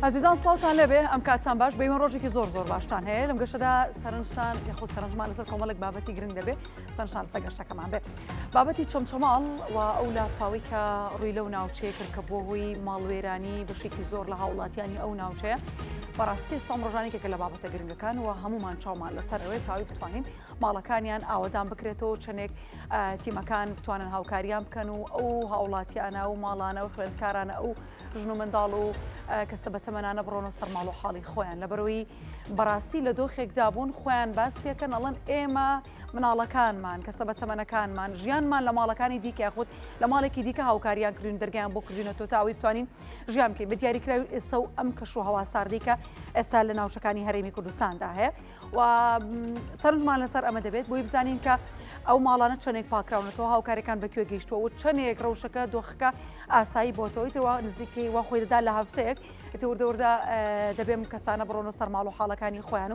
ئازیزان سڵاوتان لێبێ ئەم کاتتان باش بەیمە ڕۆژێکی زۆر باشتان هەیە لەم گەشەدا سەرنجتان یاخۆ سەرنجمان لەسەر کۆمەڵێک بابەتی گرنگ دەبێ سەرنجتان لەسەر گەشتەکەمان بێ بابەتی چەمچەماڵ و ئەو لاپاوی کە ڕووی لەو ناوچەیە کرد کە بۆ هۆی ماڵوێرانی بەشێکی زۆر لە هاوڵاتیانی ئەو ناوچەیە بەڕاستی سەم ڕۆژانێکێکە لە بابەتە گرنگەکان و هەمومان چاومان لەسەر ئەوەی تاوی بتوانین ماڵەکانیان ئاوەدان بکرێتەوە چەندێک تیمەکان بتوانن هاوکاریان بکەن و ئەو هاوڵاتیانە و ماڵانە و خوێندکارانە ئەو ژن و منداڵ و کەسە بە تەمەنانە بڕۆنە سەر ماڵ و حاڵی خۆیان لەبەرەوەی بەڕاستی لە دۆخێکدا بوون خۆیان باسیەکەن ئەڵەن ئێمە مناڵەکانمان کەسە بە تەمەنەکانمان ژیانمان لە ماڵەکانی دیکە یاخود لە ماڵێکی دیکە هاوکاریان کردوین دەرگیان بۆ کردوینەوە تاوی بتوانین ژیان بکەین بە دیاریکراوی ئێستا و ئەم کەش و هەوا ساردەیکە ئێستا لە ناوچەکانی هەرێمی کوردستاندا هەیە و سەرنجمان لەسەر ئەمە دەبێت بۆی بزانین کە ئەو ماڵانە چەندێک پاکراونەتەوە هاوکاریەکان بەکوێ گەیشتووە و چەندێک ڕەوشەکە دۆخەکە ئاسایی بۆتەوەی تروا نزیکەی وا خۆی دەدا لە هەفتەیەک وردەوردا دەبێم کەسانە بڕۆنە سەر ماڵ و حاڵەکانی خۆیان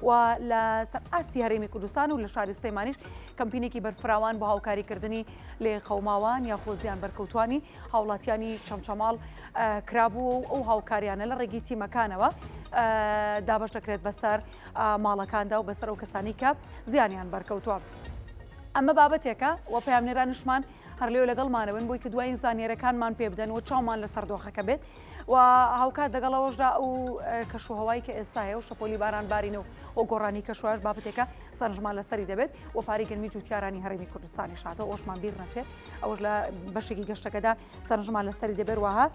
و لە سەر ئاستی هەرێمی کوردستان و لە شاری سلێمانیش کەمپینێکی بەرفراوان بۆ هاوکاریکردنی لێ قەوماوان یا خۆزیان بەرکەوتوانی هاوڵاتیانی چەمچەماڵ کرابوو و ئەو هاوکاریانە لە ڕێگی تیمەکانەوە دابش دەکرێت بەسەر ماڵەکاندا و بەسەر ئەو کەسانی کە زیانیان بەرکەوتووە. ئەمە بابەتێکە و پامنێرانشمان هەر لێو لەگەڵمانەوەن بۆی کە دوای زانیێرەکانمان پێ بدەن و چاومان لەسەر دۆخەکە بێت و هاوکات دەگەڵەوەشدا ئەو کەشوهەوای کە ئێستا هەیە و شەپۆلی باران بارینە و گۆڕانی کەشوهاش بابەتێکە سەرنجمان لەسەری دەبێت و پارەی گەرمی جوتیارانی هەرێمی کوردستانی شاتەوە ئەوشمان بیر نەچێت ئەوش لە بەشێکی گەشتەکەدا سەرنجمان لەسەری دەبێت وەها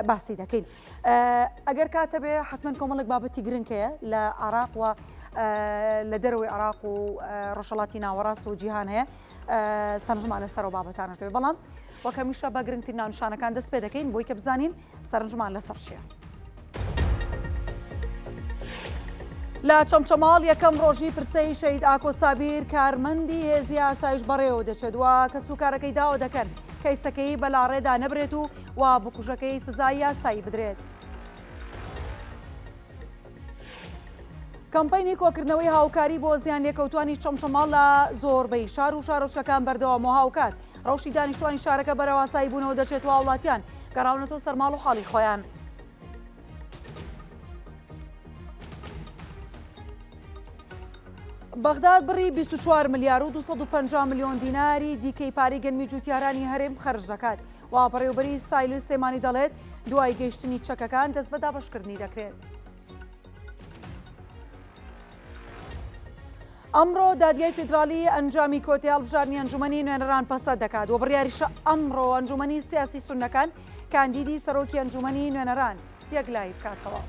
باسی دەکەین. ئەگەر کاتە بێ حتمما کۆمەڵێک بابەتی گرنگەیە لە عێراق و لە دەرەوەی عێراق و ڕۆژهەڵاتی ناوەڕاست و جیهان هەیە سەرنجمان لەسەر ئەو بابەتانە دەبێت بەڵام وەکەمیشە بە گرنگترین ناونشانەکان دەست پێ دەکەین بۆی کە بزانین سەرنجمان لەسەر چییە. لە چەمچەماڵ یەکەم ڕۆژی پرسەی شەهید ئاکۆ سابیر کارمەندی هێزی ئاسایش بەڕێوە دەچێت و کەس و کارەکەی داوا دەکەن کەیسەکەی بەلاڕێدا نەبرێت و بکوژەکەی سزای یاسایی بدرێت. کەمپەینی کۆکردنەوەی هاوکاری بۆ زیان لێکەوتوانی چەمچەماڵ لە زۆربەی شار و شارۆچکەکان بەردەوام و هاوکات ڕەوشی دانیشتوانی شارەکە بەرەو ئاسایی بوونەوە دەچێت و هاوڵاتیان گەڕاونەتەوە سەر ماڵ و حاڵی خۆیان. بەغداد بڕی 24 ملیار و 250 ملیۆن دیناری دیکەی پارەی گەنمی جوتیارانی هەرێم خەرج دەکات و بەڕێوەبەری سایلوی سلێمانی دەڵێت دوای گەیشتنی چەکەکان دەست بە دابەشکردنی دەکرێت. ئەمڕۆ دادگای فیدرالی ئەنجامی کۆتی هەڵبژاردننی ئەنجومەنی نوێنەران پەسەند دەکات و بڕیاریشە ئەمڕۆ ئەنجومەنی سیاسی سوننەکان کاندیدی سەرۆکی ئەنجومەنی نوێنەران یەکلای بکاتەوە.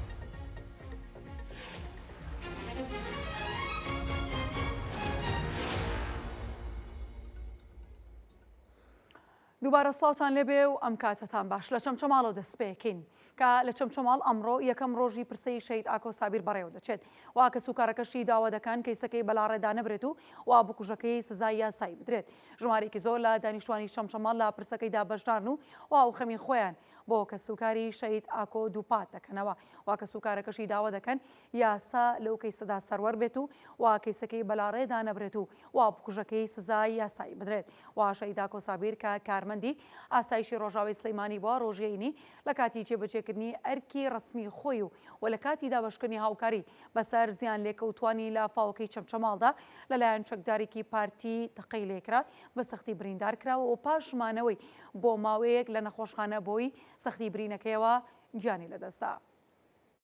دووبارە سڵاوتان لێبێ و ئەم کاتتان باش لە چەمچەماڵەوە دەست پێکەین کە لە چەمچەماڵ ئەمڕۆ یەکەم ڕۆژی پرسەی شەهید ئاکۆ سابیر بەڕێوە دەچێت وا کەس و کارەکەشی داوا دەکەن کەیسەکەی بەلاڕێدا نەبرێت و وا بکوژەکەی سزای یاسایی بدرێت. ژمارێکی زۆر لە دانیشتوانی چەمچەماڵ لە پرسەکەیدا بەشدارن و وا خەمی خۆیان بۆ کەسوکاری شەهید ئاکۆ دووپات دەکەنەوە وا کەس و کارەکەشی داوا دەکەن یاسا لەو کەیسەدا سەروەر بێت و وا کەیسەکەی بەلاڕێدا نەبرێت و وا بکوژەکەی سزای یاسایی بدرێت. وا شەهید ئاکۆ سابیر کە کارمەندی ئاسایشی ڕۆژاوی سلەیمانی بووە ڕۆژێنی لە کاتی جێبەجێکردنی ئەرکی ڕسمی خۆی و لە کاتی دابەشکردنی هاوکاری بەسەر زیان لێکەوتوانی لە فاوەکەی چەمچەماڵدا لەلایەن چەکدارێکی پارتی تەقەی لێکرا بە سەختی بریندار کراوە و پاشمانەوەی بۆ ماوەیەک لە نەخۆشخانە بۆی سەختی برینەکەیەوە گیانی لەدەستا.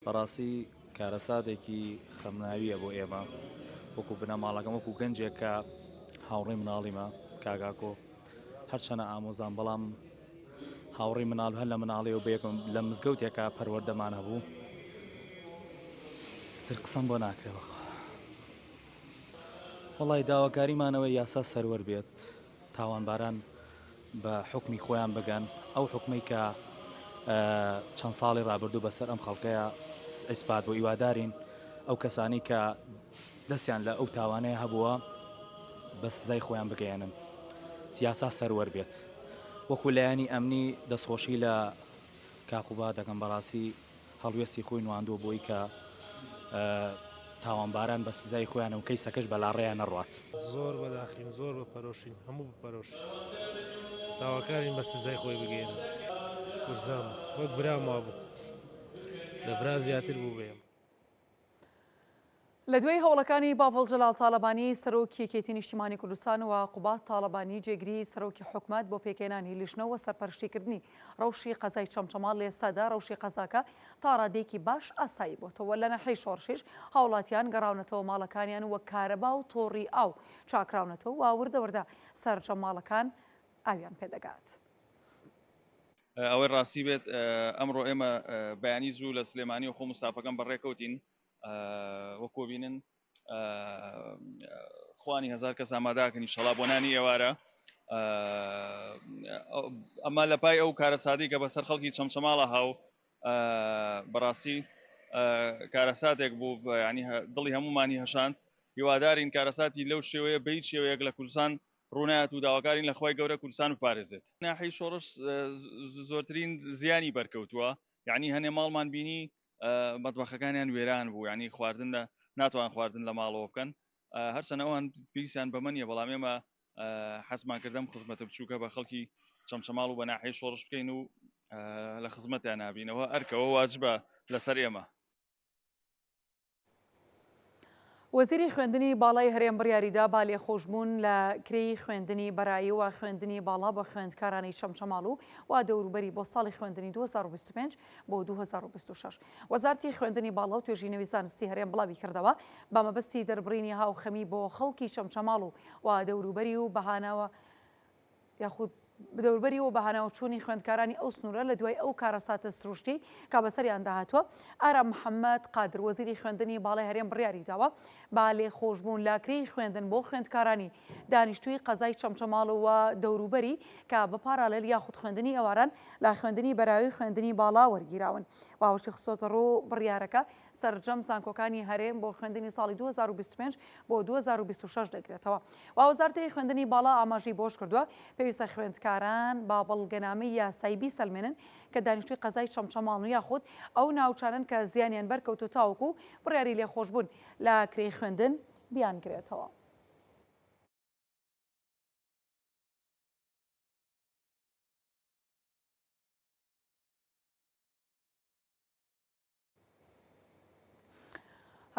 بەڕاستی کارەساتێکی خەمناویە بۆ ئێمە وەکو بنەماڵەکەم وەکو گەنجێک کە هاوڕێی مناڵیمە کاگاکۆ هەرچەنە ئامۆزان بەڵام هاوڕێی مناڵ هەر لە مناڵی و بەیەکم لە مزگەوتێکە پەروەردەمان هەبوو تر قسەم بۆ ناکرێەوە. وەڵی داواکاریمانەوەی یاسا سەروەر بێت تاوانباران بە حکمی خۆیان بگەن ئەو حکمەی کە چەند ساڵی ڕابردوو بەسەر ئەم خەڵکەیە ئیسپات بۆ ئیوادارین ئەو کەسانی کە دەستیان لە ئەو تاوانەیە هەبووە بە سزای خۆیان بگەیەنن یاسا سەروەر بێت. وەکو لایەنی ئەمنی دەستخۆشی لە کاقوبا دەکەم بەڕاستی هەڵوێستی خۆی نواندووە بۆی کە تاوانباران بە سزای خۆیان و کەیسەکەش بەلاڕێیان نەڕوات. زۆر بەداخین زۆر بەپەرۆشین هەموو بپەرۆشین داواکارین بە سزای خۆی بگەێنن ورزام وەک برام وا بوو لە برا زیاتر بوو بێم. لە دوای هەوڵەکانی باڤڵ جەلال تاالبانی سەرۆکی یەکێتی نیشتیمانی کوردستان و قوبات تاالبانی جێگری سەرۆکی حکومت بۆ پێکێنانی لیژنەوە سەرپەرشتیکردنی ڕەوشی قەزای چەمچەماڵ لە ئێستادا ڕەوشی قەزاکە تا ڕادێکی باش ئاسایی بۆتەوە لە نەحەی شۆڕشیش هاوڵاتیان گەڕاونەتەوە ماڵەکانیان وە کارەبا و تۆڕی ئاو چاکراونەتەوە و وردەوردە سەرجەم ماڵەکان ئاویان پێدەگات. ئەوەی ڕاستی بێت ئەمڕۆ ئێمە بەیانی زوو لە سلێمانی و خۆ مستافەکەم بەڕێکەوتین وەکۆ بینن خوانی هزار کەس ئاماداکەنی شەڵا بۆنانی ئێوارە ئەمە لە پای ئەو کارەسادی کە بەسەر خەڵکی چەمچەماڵە هاو بەڕاستی کارەساتێک بوو ینی دڵی هەمومانی هەشاند هیوادارین کارەساتی لەو شێوەیە بەیت شێوەیەک لە کوردستان ڕوونایەت و داواکارین لە خۆی گەورە کوردستان بپارێزێت. ناحەی شۆڕش زۆرترین زیانی بەرکەوتووە، یعنی هەنێ ماڵمان بینی مەتبەخەکانیان وێران بوو، ینی خواردن ناتوان خواردن لە ماڵەوە بکەن، هەرچەنە ئەوان پێویستیان بە منیە، بەڵام ئێمە حەزمان کردم خزمەتە بچووکە بە خەڵکی چەمچەماڵ و بە ناحەی شۆڕش بکەین و لە خزمەتیان نابینەوە ئەرکەوە واجبە لەسەر ئێمە. وەزیری خوێندنی باڵای هەرێم بڕیاریدا با لێخۆشبوون لە کرێی خوێندنی بەرایی و خوێندنی باڵا بە خوێندکارانی چەمچەماڵ و دەوروبەری بۆ ساڵی خوێندنی 2025 بۆ 2026. وەزارەتی خوێندنی باڵا و توێژینەوەی زانستی هەرێم بڵاوی کردەوە بە مەبەستی دەربڕینی هاوخەمی بۆ خەڵکی چەمچەماڵ و دەوروبەری و بەهانەوە یاخود دەوروبەری و بەهانەوە چوونی خوێندکارانی ئەو سنوورە لە دوای ئەو کارەساتە سروشتی کا بەسەریان داهاتووە. ئارام محەممەد قادر وەزیری خوێندنی باڵای هەرێم بڕیاری داوە با لێخۆشبوون لاکرەی خوێندن بۆ خوێندکارانی دانیشتووی قەزای چەمچەماڵ و دەوروبەری کە بە پارالێل یاخود خوێندنی ئەواران لا خوێندنی بەراوی خوێندنی باڵا وەرگیراون. باوەشی خسۆتە ڕوو بڕیارەکە سەرجەم زانکۆکانی هەرێم بۆ خوێندنی ساڵی 2025 بۆ 2026 دەگرێتەوە. وەزارەتی خوێندنی باڵا ئاماژەی بۆش کردووە پێویستە خوێندکاران با بەڵگەنامەی یاسایی بیسەلمێنن کە دانیشتووی قەزای چەمچەماڵ یاخود ئەو ناوچانن کە زیانیان بەرکەوتو تاوەکو بڕیاری لێخۆشبوون لە کرێی خوێندن بیانگرێتەوە.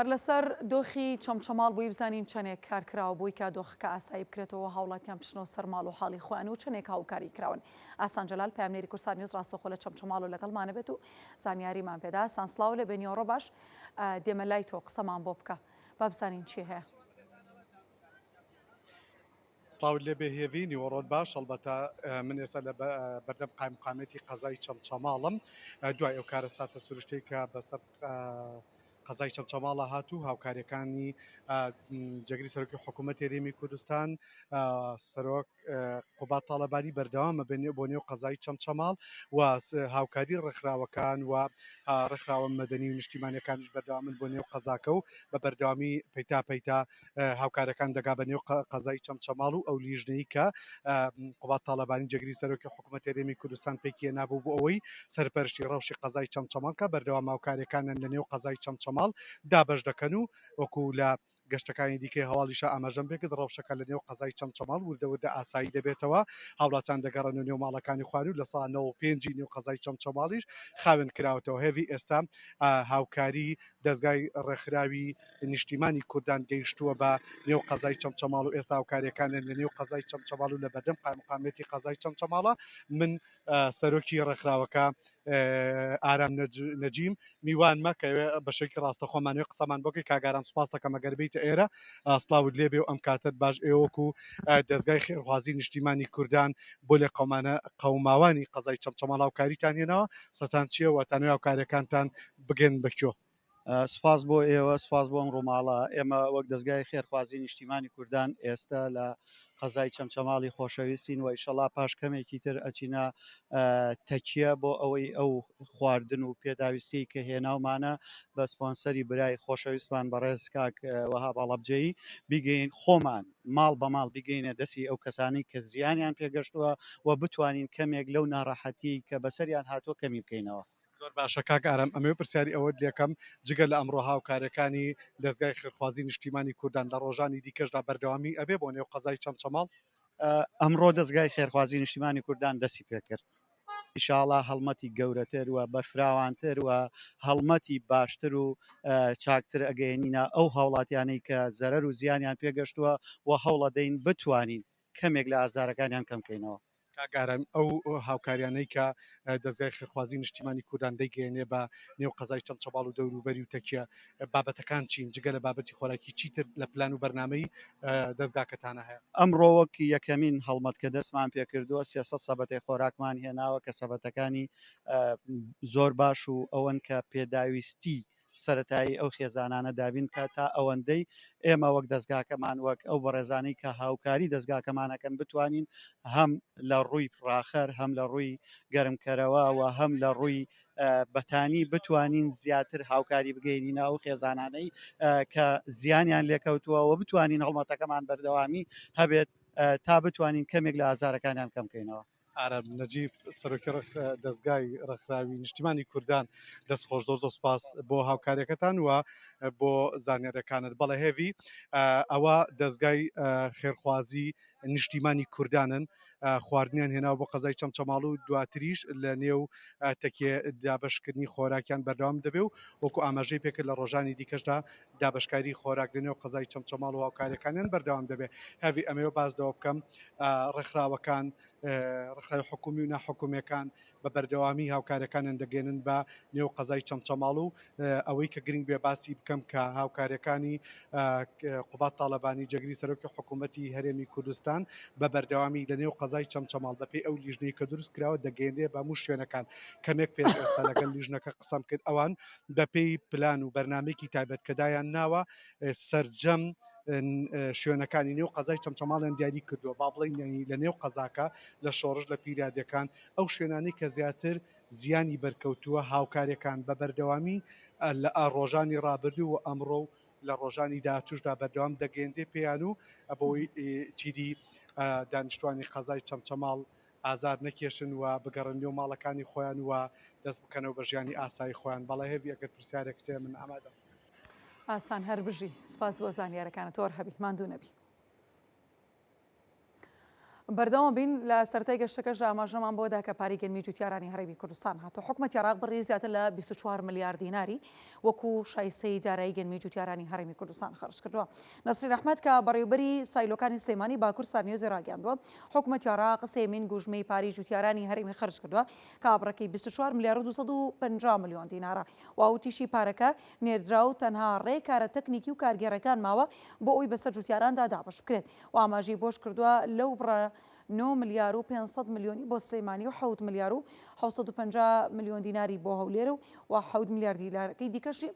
هەر لەسەر دۆخی چەمچەماڵ بووی بزانین چەندێک کارکراوە بووی کە دۆخەکە ئاسایی بکرێتەوە هاوڵاتیان بچنەوە سەر ماڵ و حاڵی خۆیان و چەندێک هاوکاری کراون. ئاسان جەلال پامنێری کورسان نیوز ڕاستەخۆ لە چەمچەماڵ و لەگەڵمانە بێت و زانیاریمان پێدا. سانسلااو لە بێنیۆڕۆ باش دێمە لای تۆ قسەمان بۆ بکە با بزانین چی هەیە. سلااوت لێ بێهێوی نیوەڕۆت باش ئەڵبەتە من ئێستا لە بەردەم قایمقامەتی قەزای چەمچەماڵم دوای ئەو کارەساتە سروشتەی کە بەسەر قەزای چەمچەماڵە هاتوو هاوکاریەکانی جەگری سەرۆکی حکوومەتی هەرێمی کوردستان سەرۆک قوبات تاالبانی بەردەوامە بۆ نێو قەزای چەمچەماڵ و هاوکاری ڕێکخراوەکان و ڕێکخراوە مەدەنی و نیشتیمانیەکانیش بەردەوامن بۆ نێو قەزاکە و بە بەردەوامی پەیتا هاوکارەکان دەگا بە نێو قەزای چەمچەماڵ و ئەو لیژنەی کە قوبات تاالبانی جەگری سەرۆکی حکوومەتی هەرێمی کوردستان پێکی نابوو بۆ ئەوەی سەرپەرشتی ڕەوشی قەزای چەمچەماڵ کە بەردەوام هاوکاریەکانن لە نێو قەزای چەمچەماڵ دابەش دەکەن و وەکو لە گەشتەکانی دیکەی هەواڵیشە ئاماژەم پێکرد ڕەوشەکە لە نێو قەزای چەمچەماڵ وردەوردە ئاسایی دەبێتەوە هاوڵاتیان دەگەڕن و نێو ماڵەکانی خوارد و لە ساڵ 95 نێو قەزای چەمچەماڵیش خاوێن کراوەتەوە هێوی ئێستا هاوکاری دەستگای ڕێکخراوی نیشتیمانی کوردان گەیشتووە بە نێو قەزای چەمچەماڵ و ئێستا هاوکاریەکانن لە نێو قەزای چەمچەماڵ و لە بەردەم قایمقامەتی قەزای چەمچەماڵە من سەرۆکی ڕێکخراوەکە ئارام نەجیم میوانمە کە بەشێکی ڕاستەخۆمانوێ قسەمان بۆکەی کاگاران سوپاس دەکەم ئەگەر بیتە ئێرە سلااوت لێبێ و ئەم کاتت باش ئێوەکو دەستگای خێرخوازی نیشتیمانی کوردان بۆ لێ قەوماوانی قەزای چەمچەماڵ هاوکاریتان هێنەوە سەتان چییە و تانوێ هاوکاریەکانتان بگەن بەکوێ. سپاس بۆ ئێوە سپاس بۆ ئەم ڕووماڵە ئێمە وەک دەستگای خێرخوازی نیشتیمانی کوردان ئێستا لە قەزای چەمچەماڵی خۆشەویستین و ئیشەڵا پاش کەمێکی تر ئەچینە تەکیە بۆ ئەوەی ئەو خواردن و پێداویستی کە هێناومانە بە سپۆنسەری برای خۆشەویستمان بەڕێز کاک وەهاب هەڵەبجەیی بیگەین خۆمان ماڵ بە ماڵ بگەینە دەستی ئەو کەسانی کە زیانیان پێگەشتووە و بتوانین کەمێک لەو ناڕەحەتی کە بەسەریان هاتووە کەمی بکەینەوە. زۆر باشە کاک ئارام ئەمێ پرسیاری ئەوە لێکەم جگە لە ئەمڕۆ هاوکارەکانی دەستگای خێرخوازی نیشتیمانی کوردان لە ڕۆژانی دیکەشدا بەردەوامی ئەبێ بۆ نێو قەزای چەمچەماڵ ئەمڕۆ دەستگای خێرخوازی نیشتیمانی کوردان دەستی پێکرد ئیشاڵا هەڵمەتی گەورەتر و بەفراوانتر و هەڵمەتی باشتر و چاکتر ئەگەێنینە ئەو هاوڵاتیانەی کە زەرەر و زیانیان پێگەشتووە و هەوڵە دەین بتوانین کەمێک لە ئازارەکانیان کەمکەینەوە. کاگارم ئەو هاوکاریانەی کە دەستگای خێرخوازی نیشتیمانی کوردان دەیگەێنێ بە نێو قەزای چەمچەماڵ و دەوروبەری و تەکیە بابەتەکان چین جگە لە بابەتی خۆراکی چیتر لە پلان و بەرنامەی دەستگاکەتانە هەیە؟ ئەمڕۆوەک یەکەمین هەڵمەت کە دەستمان پێکردووە 300 سەبەتەی خۆراکمان هێناوە کە سەبەتەکانی زۆر باش و ئەوەن کە پێداویستی سەتایی ئەو خێزانانە دابین کە تا ئەوەندەی ئێمە وەک دەستگاکەمان وەک ئەو بەڕێزانەی کە هاوکاری دەستگاکەمانەکەن بتوانین هەم لە ڕووی پراخەر هەم لە ڕووی گەرمکەرەوە و هەم لە ڕووی بەتانی بتوانین زیاتر هاوکاری بگەینینە ئەو خێزانانەی کە زیانیان لێکەوتووە و بتوانین هەڵمەتەکەمان بەردەوامی هەبێت تا بتوانین کەمێک لە ئازارەکانیان کەمکەینەوە. ئارەب نەجیب سەرۆکی دەستگای ڕێکخراوی نیشتیمانی کوردان دەستخۆش زۆر سوپاس بۆ هاوکاریەکەتان وە بۆ زانیاریەکانت. بەڵێ هێوی ئەوە دەستگای خێرخوازی نیشتیمانی کوردانن خواردنیان هێناوە بۆ قەزای چەمچەماڵ و دواتریش لە نێو تەکێ دابشکردنی خۆراکیان بەردەوام دەبێ و وەکو ئاماژەی پێکرد لە ڕۆژانی دیکەشدا دابشکاری خۆراک لە نێو قەزای چەمچەماڵ و هاوکاریەکانیان بەردەوام دەبێ. هەوی ئەمەوە باسدەوە بکەم ڕێکخراوەکان ڕێکخراوی حکومی و ناحکومیەکان بە بەردەوامی هاوکاریەکانیان دەگەێنن بە نێو قەزای چەمچەماڵ و ئەوەی کە گرنگ بێ باسی بکەم کە هاوکاریەکانی قوبات تاالبانی جەگری سەرۆکی حکوومەتی هەرێمی کوردستان بە بەردەوامی لە نێو قەزای چەمچەماڵ بەپێی ئەو لیژنەی کە دروست کراوە دەگەێنێ بە هەموو شوێنەکان کەمێک پێش ئێستا لەگەڵ لیژنەکە قسەم کرد ئەوان بەپێی پلان و بەرنمێکی تایبەت کەدایان ناوە سەرجەم شوێنەکانی نێو قەزای چەمچەماڵیان دیاری کردووە با بڵێنی لە نێو قەزاکە لە شۆڕش لە پیرادەکان ئەو شوێنانەی کە زیاتر زیانی بەرکەوتووە هاوکاریەکان بە بەردەوامی لە ڕۆژانی ڕابردوو و ئەمڕۆ لە ڕۆژانی داهاتووشدا بەردەوام دەگەێندێ پێیان و ئەبەوەی چیدی دانیشتوانی قەزای چەمچەماڵ ئازار نەکێشن و بگەڕن نێو ماڵەکانی خۆیان و دەست بکەنەوە بە ژیانی ئاسایی خۆیان. بەڵێ هەبی ئەگەر پرسیارێک تێ من ئامادە. ئاسان هەر بژی سپاس بۆ زانیارەکانت تۆر هەبی ماندوو نەبی. بەردەوام بین لە سەرەتای گەشتەکەش ئاماژەمان بۆدا کە پارەی گەنمی جوتیارانی هەرێمی کوردستان هاتۆ حکوومەتی عێراق بڕی زیاتر لە 24 ملیار دیناری وەکو شایستەی دارایی گەنمی جوتیارانی هەرێمی کوردستان خەرج کردووە. نەسرین ئەحمەد کە بەڕێوەبەری سایلۆکانی سلێمانی باکوور سانیۆزی ڕاگەاندووە حکوومەتی عێراق سێمین گوژمەی پارەی جوتیارانی هەرێمی خەرج کردووە کە ئابڕەکەی 24 ملیار و 250 میلیۆن دینارە و ئەوتیشی پارەکە نێردرا و تەنها ڕێکارە تەکنیکی و کارگێڕەکان ماوە بۆ ئەوی بەسەر جوتیاراندا دابش بکرێت و ئاماژەی بۆش کردووە لەو بڕە 9 ملیار و 500 میلیۆنی بۆ سلێمانی و 7 ملیار و 750 میلیۆن دیناری بۆ هەولێرە و 7 میلیارد دینارەکەی دیکەشی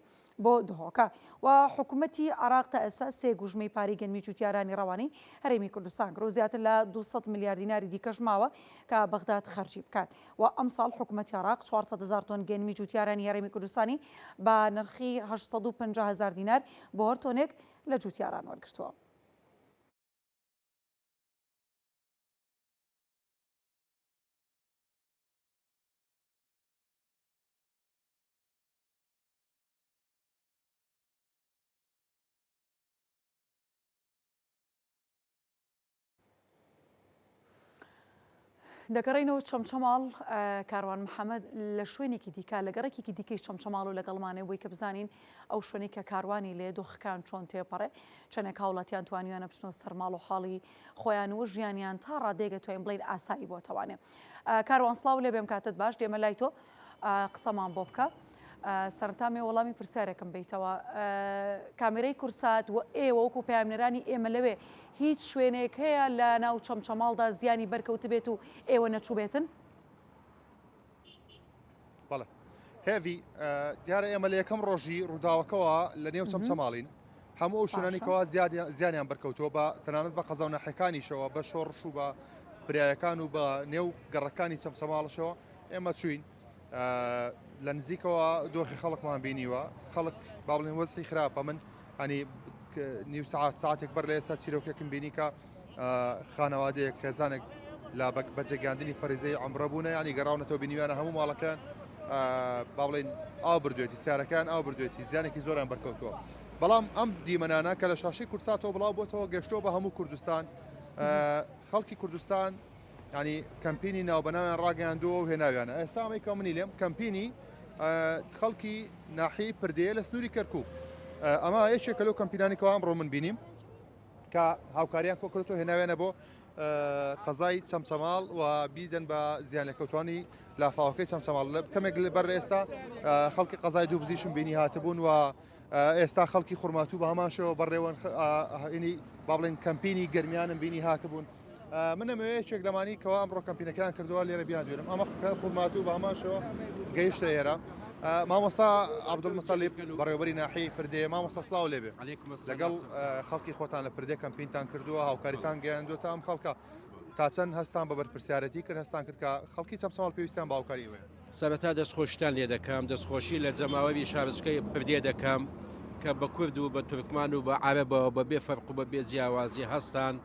بۆ دهۆکە و حکوومەتی عێراق تا ئێستا سێ گوژمەی پارەی گەنمی جوتیارانی ڕەوانەی هەرێمی کوردستان کرد و زیاتر لە 200 میلیارد دیناری دیکەش ماوە کە بەغداد خەرجی بکات و ئەمساڵ حکوومەتی عێراق 400,000 تۆن گەنمی جوتیارانی هەرێمی کوردستانی بە نرخی 850,000 دینار بۆ هەر تۆنێک لە جوتیاران وەرگرتووە. دەگەڕێنەوە چەمچەماڵ کاروان محەممەد لە شوێنێکی دیکە لە گەڕێکی دیکەی چەمچەماڵ و لەگەڵمانێ بۆی کە بزانین ئەو شوێنی کە کاروانی لێ دۆخەکان چۆن تێپەڕێ چەندێک هاوڵاتیان توانیانە بچنەوە سەرماڵ و حاڵی خۆیان و ژیانیان تا ڕادێگە توانین بڵین ئاسایی بۆ تەوانێ. کاروان سڵاو لێ بێم کاتت باش دێمە لای تۆ قسەمان بۆ بکە. سەرتامێ وەڵامی پرسیارێکم بیتەوە کامێرەی کورسات و ئێوە وەکو پامنەرانی ئێمە لەوێ هیچ شوێنێک هەیە لە ناو چەمچەماڵدا زیانی بەرکەوت بێت و ئێوە نەچوو بێتن؟ بەڵێ هێوی دیارە ئێمە لە یەکەم ڕۆژی ڕووداوەکەەوە لە نێو چەمچەماڵین هەموو ئەو شوێنانیکەوە زیانیان بەرکەوتەوە بە تەنانەت بە قەزا و ناحەکانیشەوە بە شۆڕش و بە برایەکان و بە نێو گەڕەکانی چەمچەماڵشەوە ئێمە چوین لە نزیکەوە دۆخی خەڵکمان بینیوە خەڵک با بڵێن وەزحی خراپە من هەنی نیو ساعتێک بەر لە ئێستا چیرۆکێکم بینی کە خانەوادەیەک خێزانێک لا بەجێگاندنی فەریزەی عەمرە بوونە ینی گەڕاونەتەوە بینیوانە هەموو ماڵەکان با بڵێن ئاو بردوێتی سیارەکان ئاو بردوێتی زیانێکی زۆریان بەرکەوتووە بەڵام ئەم دیمەنانە کە لە شاشەی کورساتەوە بڵاو بۆتەوە گەشتۆ بە هەموو کوردستان خەڵکی کوردستان ینی کەمپینی ناوبەناویان ڕاگەاندووە و هێناویانە ئێستا ئەمەی کە منی لێم کەمپینی خەڵکی ناحی پردەیە لە سنووری کەرکووک ئەمە یەکێکە لەو کەمپینانێکەوە ئەمڕۆ من بینیم کە هاوکاریان کۆکرێتەوە هێناوێنە بۆ قەزای چەمچەماڵ و بیدەن بە زیان لەکەوتوانی لافاوەکەی چەمچەماڵ کەمێک لەبەر ئێستا خەڵکی قەزای دوو بزیشم بینی هاتبوون و ئێستا خەڵکی خوڕماتوو بە هەماشەوە بەڕێوەن با بڵێن کەمپینی گەرمیانم بینی هاتبوون من ئەمەیەکێک لەمانی کەوا ئەمڕۆ کەمپینەکان کردووە لێرە بیان دوێنم ئەمە خوڕماتوو بە هەماشەوە گەیشتە ئێرە مامۆستا عەبدولمەتەلیب بەڕێوەبەری ناحیەی پردەیە مامۆستا سڵاو لێبێ لەگەڵ خەڵکی خۆتان لە پردەی کەمپینتان کردووە هاوکاریتان گەیاندوتە ئەم خەڵکە تا چەند هەستان بە بەرپرسیارەتی کرد هەستان کرد کە خەڵکی چەمچەماڵ پێویستیان بە هاوکاری وێ سەرەتا دەستخۆشیتان لێ دەکەم دەستخۆشی لە جەماوەری شارچکەی پردێ دەکەم کە بە کورد و بە تورکمان و بە عەرەبەوە بەبێ فەرق و بەبێ جیاوازی هەستان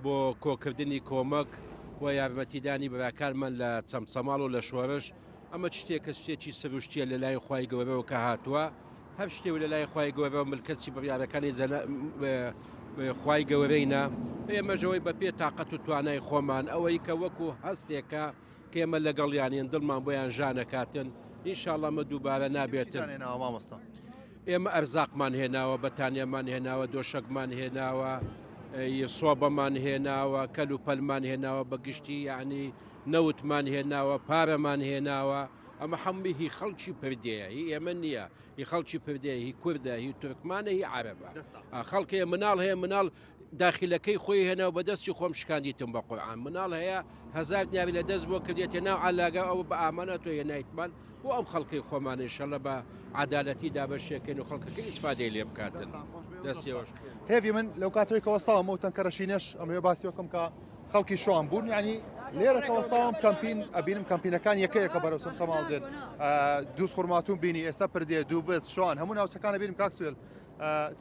بۆ کۆکردنی کۆمەک و یارمەتیدانی براکارمان لە چەمچەماڵ و لە شۆرش ئەمە شتێکە شتێکی سروشتیە لە لای خوای گەورەوە کە هاتووە هەر شتێک لە لای خوای گەورەوە ملکەتی بڕیارەکانی خوای گەورەینە ئێمەژەوەی بە پێ تااقەت و توانای خۆمان ئەوەی کە وەکو هەستێکە کە ئێمە لەگەڵیانین دڵمان بۆیان ژانەکاتن ئینشاڵڵا ئەمە دووبارە نابێتن مامۆستا ئێمە ئەرزاقمان هێناوە بەتانیەمان هێناوە دۆشەکمان هێناوە سۆبەمان هێناوە کەل و پەلمان هێناوە بەگشتی یعنی نەوتمان هێناوە پارەمان هێناوە ئەمە هەمووی هی خەڵکی پردەیە هی ئێمە نییە هی خەڵکی پردەیە هی کوردە هی تورکمانە هی عەرەبە خەڵکەیە مناڵ هەیە مناڵ داخلەکەی خۆی هێناوە بەدەستی خۆم شکاندیتم بە قورئان مناڵ هەیە هەزار دیاری لە دەست بۆ کردێتە ناو عەلاگە ئەو بە ئامانە تۆ هێنایتمان بۆ ئەم خەڵکی خۆمان ئینشەڵڵا بە عەدالەتی دابەشێکەکەین و خەڵکەکە ئیسفادەی لێ بکاتن دەستیەوەش هێوی من لەو کاتەوەی کەوەستاوە مەوتەن کەرەشینەش ئەمەوێ باسیەکەم کە خەڵکی شۆم بوون ینی لێرە کەوەستاوم کەمپین ئەبینم کەمپینەکان یەکەیەکە بەرەو چەمچەماڵ دێن دووس خوڕماتوم بینی ئێستا پردێ دوو بەس شۆن هەموو ناوچەکانە بینم کاکسوێل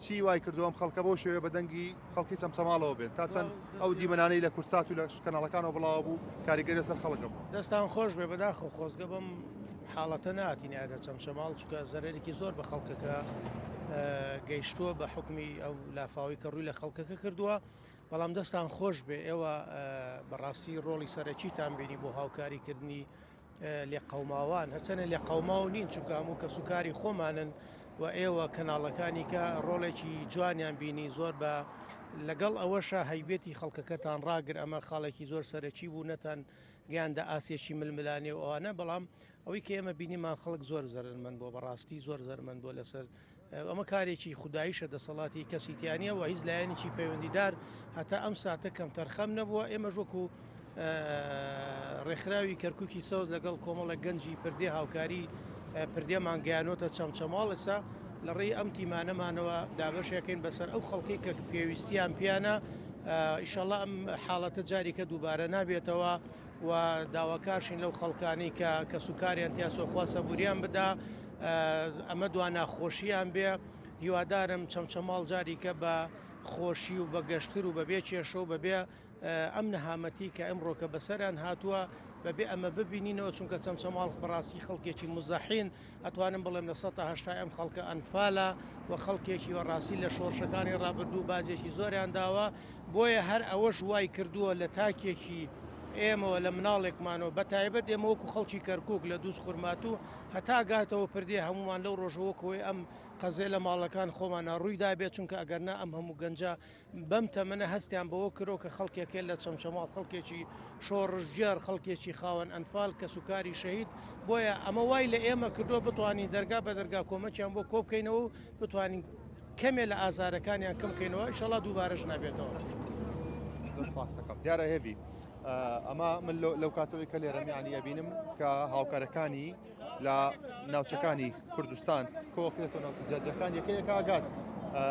چی وای کردووەم خەڵکە بۆ شێوێ بە دەنگی خەڵکی چەمچەماڵەوە بێن تا چەند ئەو دیمەنانەی لە کورسات و لە کەناڵەکانەوە بڵاو بوو کاریگەری سەر خەڵکە بوو دەستان خۆش بێ بەداخە خۆزگە بم حاڵەتە ناتینایدە چەمچەماڵ چکە زەرێکی زۆر بە خەڵکەکە گەیشتووە بە حکمی ئەو لافاوی کە ڕووی لە خەڵکەکە کردووە بەڵام دەستان خۆش بێ ئێوە بەڕاستی ڕۆڵی سەرەکیتان بینی بۆ هاوکاریکردنی لێ قەوماوان هەرچەنە لێ قەوماو نین چونکە هەموو کە سوکاری خۆمانن و ئێوە کەناڵەکانی کە ڕۆڵێکی جوانیان بینی زۆر بە لەگەڵ ئەوەشە هەیبێتی خەڵکەکەتان ڕاگر ئەمە خاڵێکی زۆر سەرەکی بوو نەتان گیاندا ئاسێکی ململانێ و ئەوانە بەڵام ئەوەی کە ئێمە بینیمان خەڵک زۆر زەرمەند بۆ بەڕاستی زۆر زەرمەند بۆ لەسەر ئەمە کارێکی خوداییشە دەسەڵاتی کەسیتیانە و هیچ لایەنێکی پەیوەندیدار هەتا ئەم ساتە کەم تەرخەم نەبووە ئێمە ژوەکو ڕێکخراوی کەرکووکی سەوز لەگەڵ کۆمەڵە گەنجی پردێ هاوکاری پردێمان گەیانۆتە چەمچەماڵەسا لە ڕێی ئەم تیمانەمانەوە دابەشێکین بەسەر ئەو خەڵکی کە پێویستیان پیانە ئیشەڵڵا ئەم حاڵەتە جاریکە دووبارە نابێتەوە و داواکارشین لەو خەڵکانی کە سوکاریان تیاسۆخوا سەبوریان بدا ئەمە دواناخۆشییان بێ هیوادارم چەمچەماڵ جاریکە بە خۆشی و بە گەشتر و بەبێ کێشە و بەبێ ئەم نەهامەتی کە ئەمڕۆکە بەسەریان هاتووە بەبێ ئەمە ببینینەوە چونکە چەمچەماڵ بەڕاستی خەڵکێکی مزەحین ئەتوانم بڵێم لە 180 ئەم خەڵکە ئەنفالە و خەڵکێکی وەڕاستی لە شۆڕشەکانی ڕابردوو بازێکی زۆریان داوە بۆیە هەر ئەوەش وای کردووە لە تاکێکی ئێمەوە لە مناڵێکمانەوە بە تایبەت ئێمە وەکو خەڵکی کەرکووک لە دووس خوڕماتوو هەتا گاتەوە پردێ هەمومان لەو ڕۆژەوەکەوەی ئەم قەزێ لە ماڵەکان خۆمانە ڕوویدا بێت چونکە ئەگەرنا ئەم هەموو گەنجە بەم تەمەنە هەستیان بەوە کرۆ کە خەڵکێکێ لە چەمچەماڵ خەڵکێکی شۆڕژگەر خەڵکێکی خاوەن ئەنفال کە سوکاری شەهید بۆیە ئەمە وای لە ئێمە کردو بتوانین دەرگا بە دەرگا کۆمەکیان بۆ کۆبکەینەوە و بتوانین کەمێ لە ئازارەکانیان کەمکەینەوە ئینشەڵڵا دووبارەش نابێتەوە دیارە هێوی ئەمە من لەو کاتەوەی کە لێرەم یعنی ئەبینم کە هاوکارەکانی لە ناوچەکانی کوردستان کۆکرێتەوە ناوچە جیاجەکان یەکەیەکە ئاگات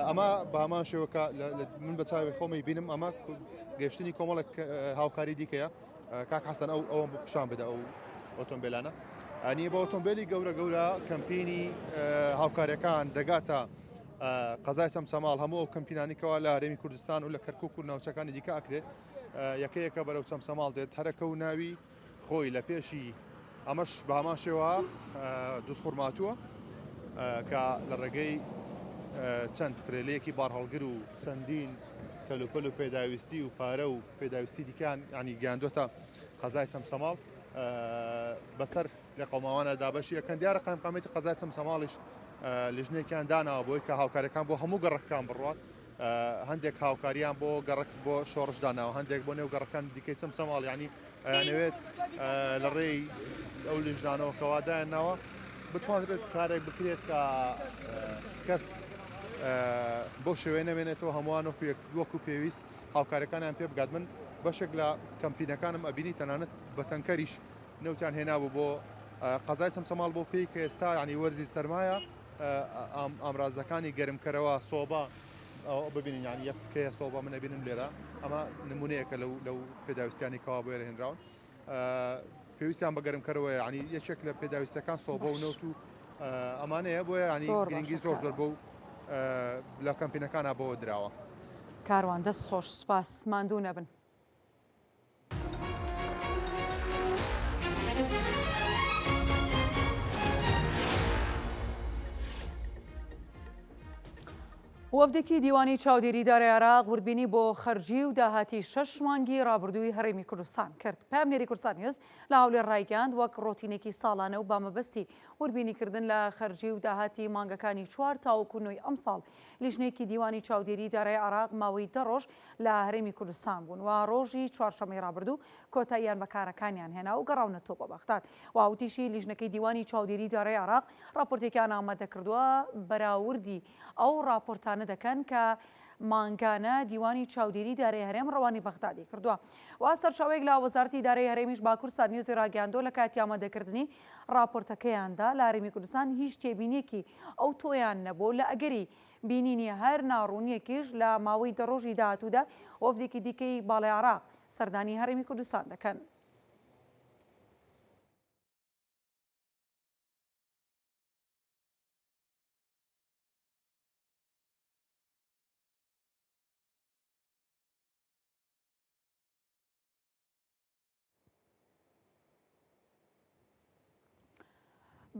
ئەمە بە هەمان شێوەکە من بە چاوی خۆمی بینم ئەمە گەشتنی کۆمەڵک هاوکاری دیکەیە کاک حەسەن ئەو پیشان بدە ئەو ئۆتۆمبیلانە ئەنی بە ئۆتۆمبیلی گەورە گەورە کەمپینی هاوکاریەکان دەگاتە قەزای چەمچەماڵ هەموو ئەو کەمپینانێکەوە لە هەرێمی کوردستان و لە کەرکووک و ناوچەکانی دیکە ئەکرێت یەکەیەکە بەرەو چەمچەماڵ دێت هەرەکە و ناوی خۆی لە پێشی ئەمەش بە هەمان شێوە دووس خوڕماتووە کە لە ڕێگەی چەند ترێلەیەکی باڕهەڵگر و چەندین کەلوپەل و پێداویستی و پارە و پێداویستی دیکان ینی گیاندۆتە قەزای سەمسەماڵ بەسەر لە قەڵماوانە دابەشی یەکەن دیارە قایمقامێتی قەزای سەمسەماڵیش لیژنێکیان داناوە بۆی کە هاوکاریەکان بۆ هەموو گەڕەکان بڕوات هەندێک هاوکاریان بۆ گەڕک بۆ شۆڕشداناوە هەندێک بۆ نێو گەڕەکان دیکەی سەمسەماڵ ینی ئەیانەوێت لە ڕێی ئەو لیژدانەوە کەوادایانناوە بتوانرێت کارێک بکرێت کە کەس بۆ شێوەیە نەمێنێتەوە هەمووان وەکو پێویست هاوکارەکانیان پێ بگات من بەشێک لە کەمپینەکانم ئەبینی تەنانەت بە تەنکەریش نەوتیان هێنابوو بۆ قەزای سەمسەماڵ بۆ پێی کە ئێستا ینی وەرزی سەرمایە ئامرازەکانی گەرمکەرەوە سۆبا ببینین ینی یەکەیە سۆبا من ئەبینم لێرە ئەمە نمونەیەکە لەو پێداویستیانی کەوا بۆ ێرە هێنراون پێویستیان بە گەرمکەرەوە ینی یەکێک لە پێداویستەکان سۆبە و نەوت و ئەمانەیە بۆیە ینی گرنگی زۆر زۆر بۆ لە کەمپینەکانە بۆ دراوە کاروان دەست خۆش سوپاس ماندوو نەبن. وەفدێکی دیوانی چاودێریدارە عێراق وردبینی بۆ خەرجی و داهاتی 6 مانگی ڕابردووی هەرێمی کوردستان کرد. پامنێری کوردستان نیوز لە هەولێر ڕایگەاند وەک ڕۆتینێکی ساڵانە و بامەبەستی وردبینیکردن لە خەرجی و داهاتی مانگەکانی 4 تاوەکو 9 ئەم ساڵ لیژنێکی دیوانی چاودێری دارای عێراق ماوەی 10 ڕۆژ لە هەرێمی کوردستان بوون و ڕۆژی چوارشەمەی ڕابردوو کۆتاییان بەکارەکانیان هێنا و گەڕاونەتەوە بە بەختان و وتیشی لیژنەکەی دیوانی چاودێری دارای عێراق راپۆرتێکیان ئامادە کردووە بەراوردی ئەو راپۆرتانە دەکەن کە مانگانە دیوانی چاودێری دارای هەرێم ڕەوانی بەغدادی کردووە و سەرچاوەیەک لە وەزارەتی دارایی هەرێمیش باکوور سادنیوزی ڕاگەاندۆ لە کاتی ئامادەکردنی راپۆرتەکەیاندا لە هەرێمی کوردستان هیچ تێبینیەکی ئەو تۆیان نەبوو لە ئەگەری بینینی هەر ناڕوونیەکیش لە ماوەی 10 ڕۆژی داهاتوودا وەفدێکی دیکەی باڵای عێراق سەردانی هەرێمی کوردستان دەکەن.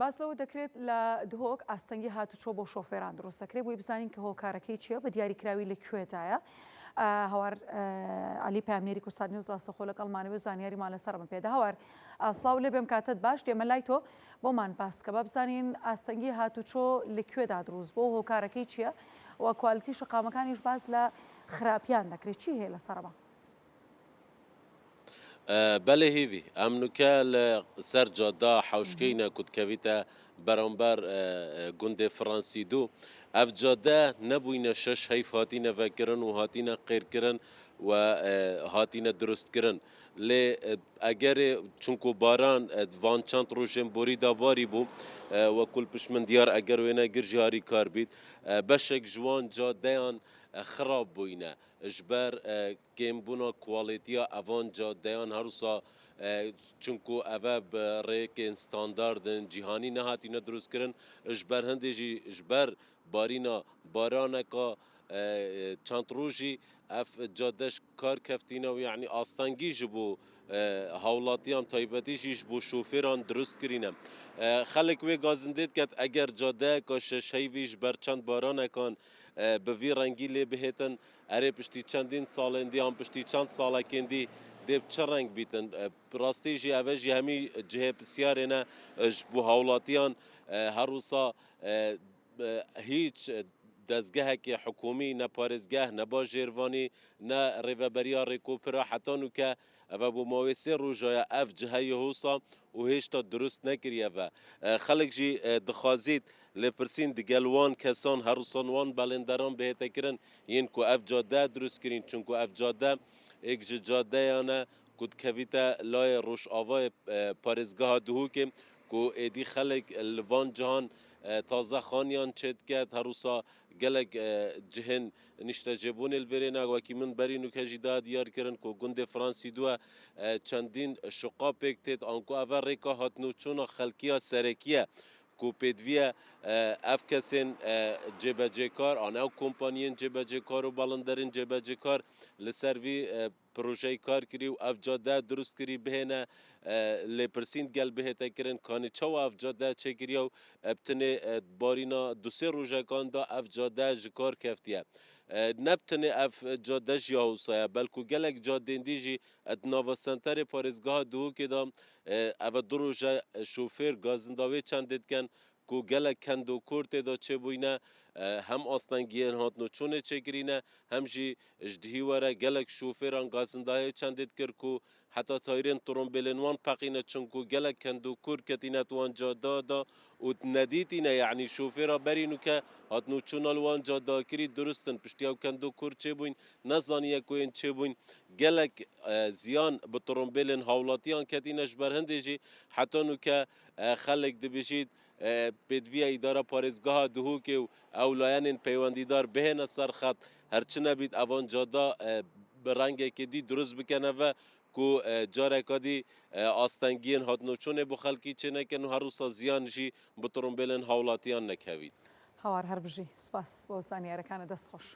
باس لەوە دەکرێت لە دهۆک ئاستەنگی هاتوچۆ بۆ شۆفێران دروستەکرێت بۆی بزانین کە هۆکارەکەی چییە بە دیاریکراوی لەکوێدایە. هەوار علی پامنێری کوردستان نیوز ڕاستەخۆ لەگەڵمانەوە زانیاریمان لەسەرمان پێدا. هەوار سڵاو لێ بێم کاتت باش دێمە لای تۆ بۆمان باسکە بە بزانین ئاستەنگی هاتوچۆ لەکوێدا دروست بۆ هۆکارەکەی چییە و کوالیتی شقامەکانیش باز لە خراپیان دەکرێت چی هەیە لەسەرەوە؟ بله هیوی امنوکه سر جاده حوشکینه کدکویته برانبر گنده فرانسی دو اف جاده نبوینه 6 حیف هاتینه وکرن و هاتینه قیر کرن و هاتینه درست کرن لی اگر چونکو باران وان چند روشن بوری داباری بو و کل پشمن دیار اگر وینه گرجاری کار بید بشک جوان جاده آن خراب بوینه اجبر کم بونا کوالیتیا اوان جادهان هروسا چونکو اوه بریک استانداردن جهانی نهاتی ندروست کرن اجبر هندجی اجبر بارینا بارانکا چند روزی اف جادش کار کفتینا و یعنی آستانگی جبو هولاتیان تایبتی جیش بو شوفیران درست کرینم خلق وی گازندید که اگر جاده که ششیویش بر چند بارانکان به وی رنگی لی بهتن اره پشتی چندین سالندی هم پشتی چند ساله کندی دیب چه رنگ بیتن راستی جی اوه جی همی جه بسیاره نه بو هولاتیان هر روزا هیچ دزگاه که حکومی نه پارزگاه نه با جیروانی نه ریوبریا ریکوپرا حتی نو که و بو مویسی روژای اف جهه حوصا و هیچ تا درست نکریه و خلق جی دخوازید لپرسین دگلوان کسان هروسان وان بلندران بهت کرن ین کو اف جاده درست کرین چون کو اف جاده یک جاده یانه کد کویتا لای روش آوای پارزگاه دهو که کو ایدی خلق لوان جهان تازه خانیان چید کرد هروسا گلگ جهن نشته جبون الورینا و کی من برینو که جدا دیار کرن کو گند فرانسی دو چندین شقا پکتید آنکو اول ریکا هاتنو چون خلقیا سرکیه کو پدویه اف کسین جبهه کار آن او کمپانیین جبهه کار و بالندرین جبهه کار لسروی پروژەی کار کردی و ئەف جادە دروست کردی بهێنە لێپرسین گەل بهێتەکردن کانی چاو ئەف جادە چێگریە و بتنێ بارینە دوسێ ڕۆژەکاندا ئەف جادە ji کار کەفتیە نبتنێ ئەف جادە ژی هەوسایە بەلکو gelek cadên dî jî et nava senterê parêzgeha Duhokê da ev du roje şofêr gazindavê çendê dikin ku gelek kend û kur tê da çêbûyne hem astengiyên hatnoçûnê çêkirîne hem jî ji dihî were gelek şofêran gazindayê çendê dikir ku heta tayrên trombêlên wan peqîne çunku gelek kend û kur ketîne wan cadda da û nedîtîne yanî şofêra berîn û ke hatnoçûna li wan cadda kirî duristin piştî ew kend û kur çêbûyn nezaniye ku yên çêbûyn gelek ziyan bi trombêlên hawlatiyan ketîne ji ber hindê jî heta nû ke xelek dibêjît pêdiviya îdara parêzgeha Duhokê û ewlayanên peywendîdar bihêne ser xet herçi nebît evan cadda bi rengekê dî durist bikene ve ku careka dî astengiyên hatnoçûnê bo xelkî çênekin û her wisa ziyan jî bi trombêlên hawlatiyan nekevît. هاوار هەر بژی سپاس بۆ زانیارەکانە دەستخۆش.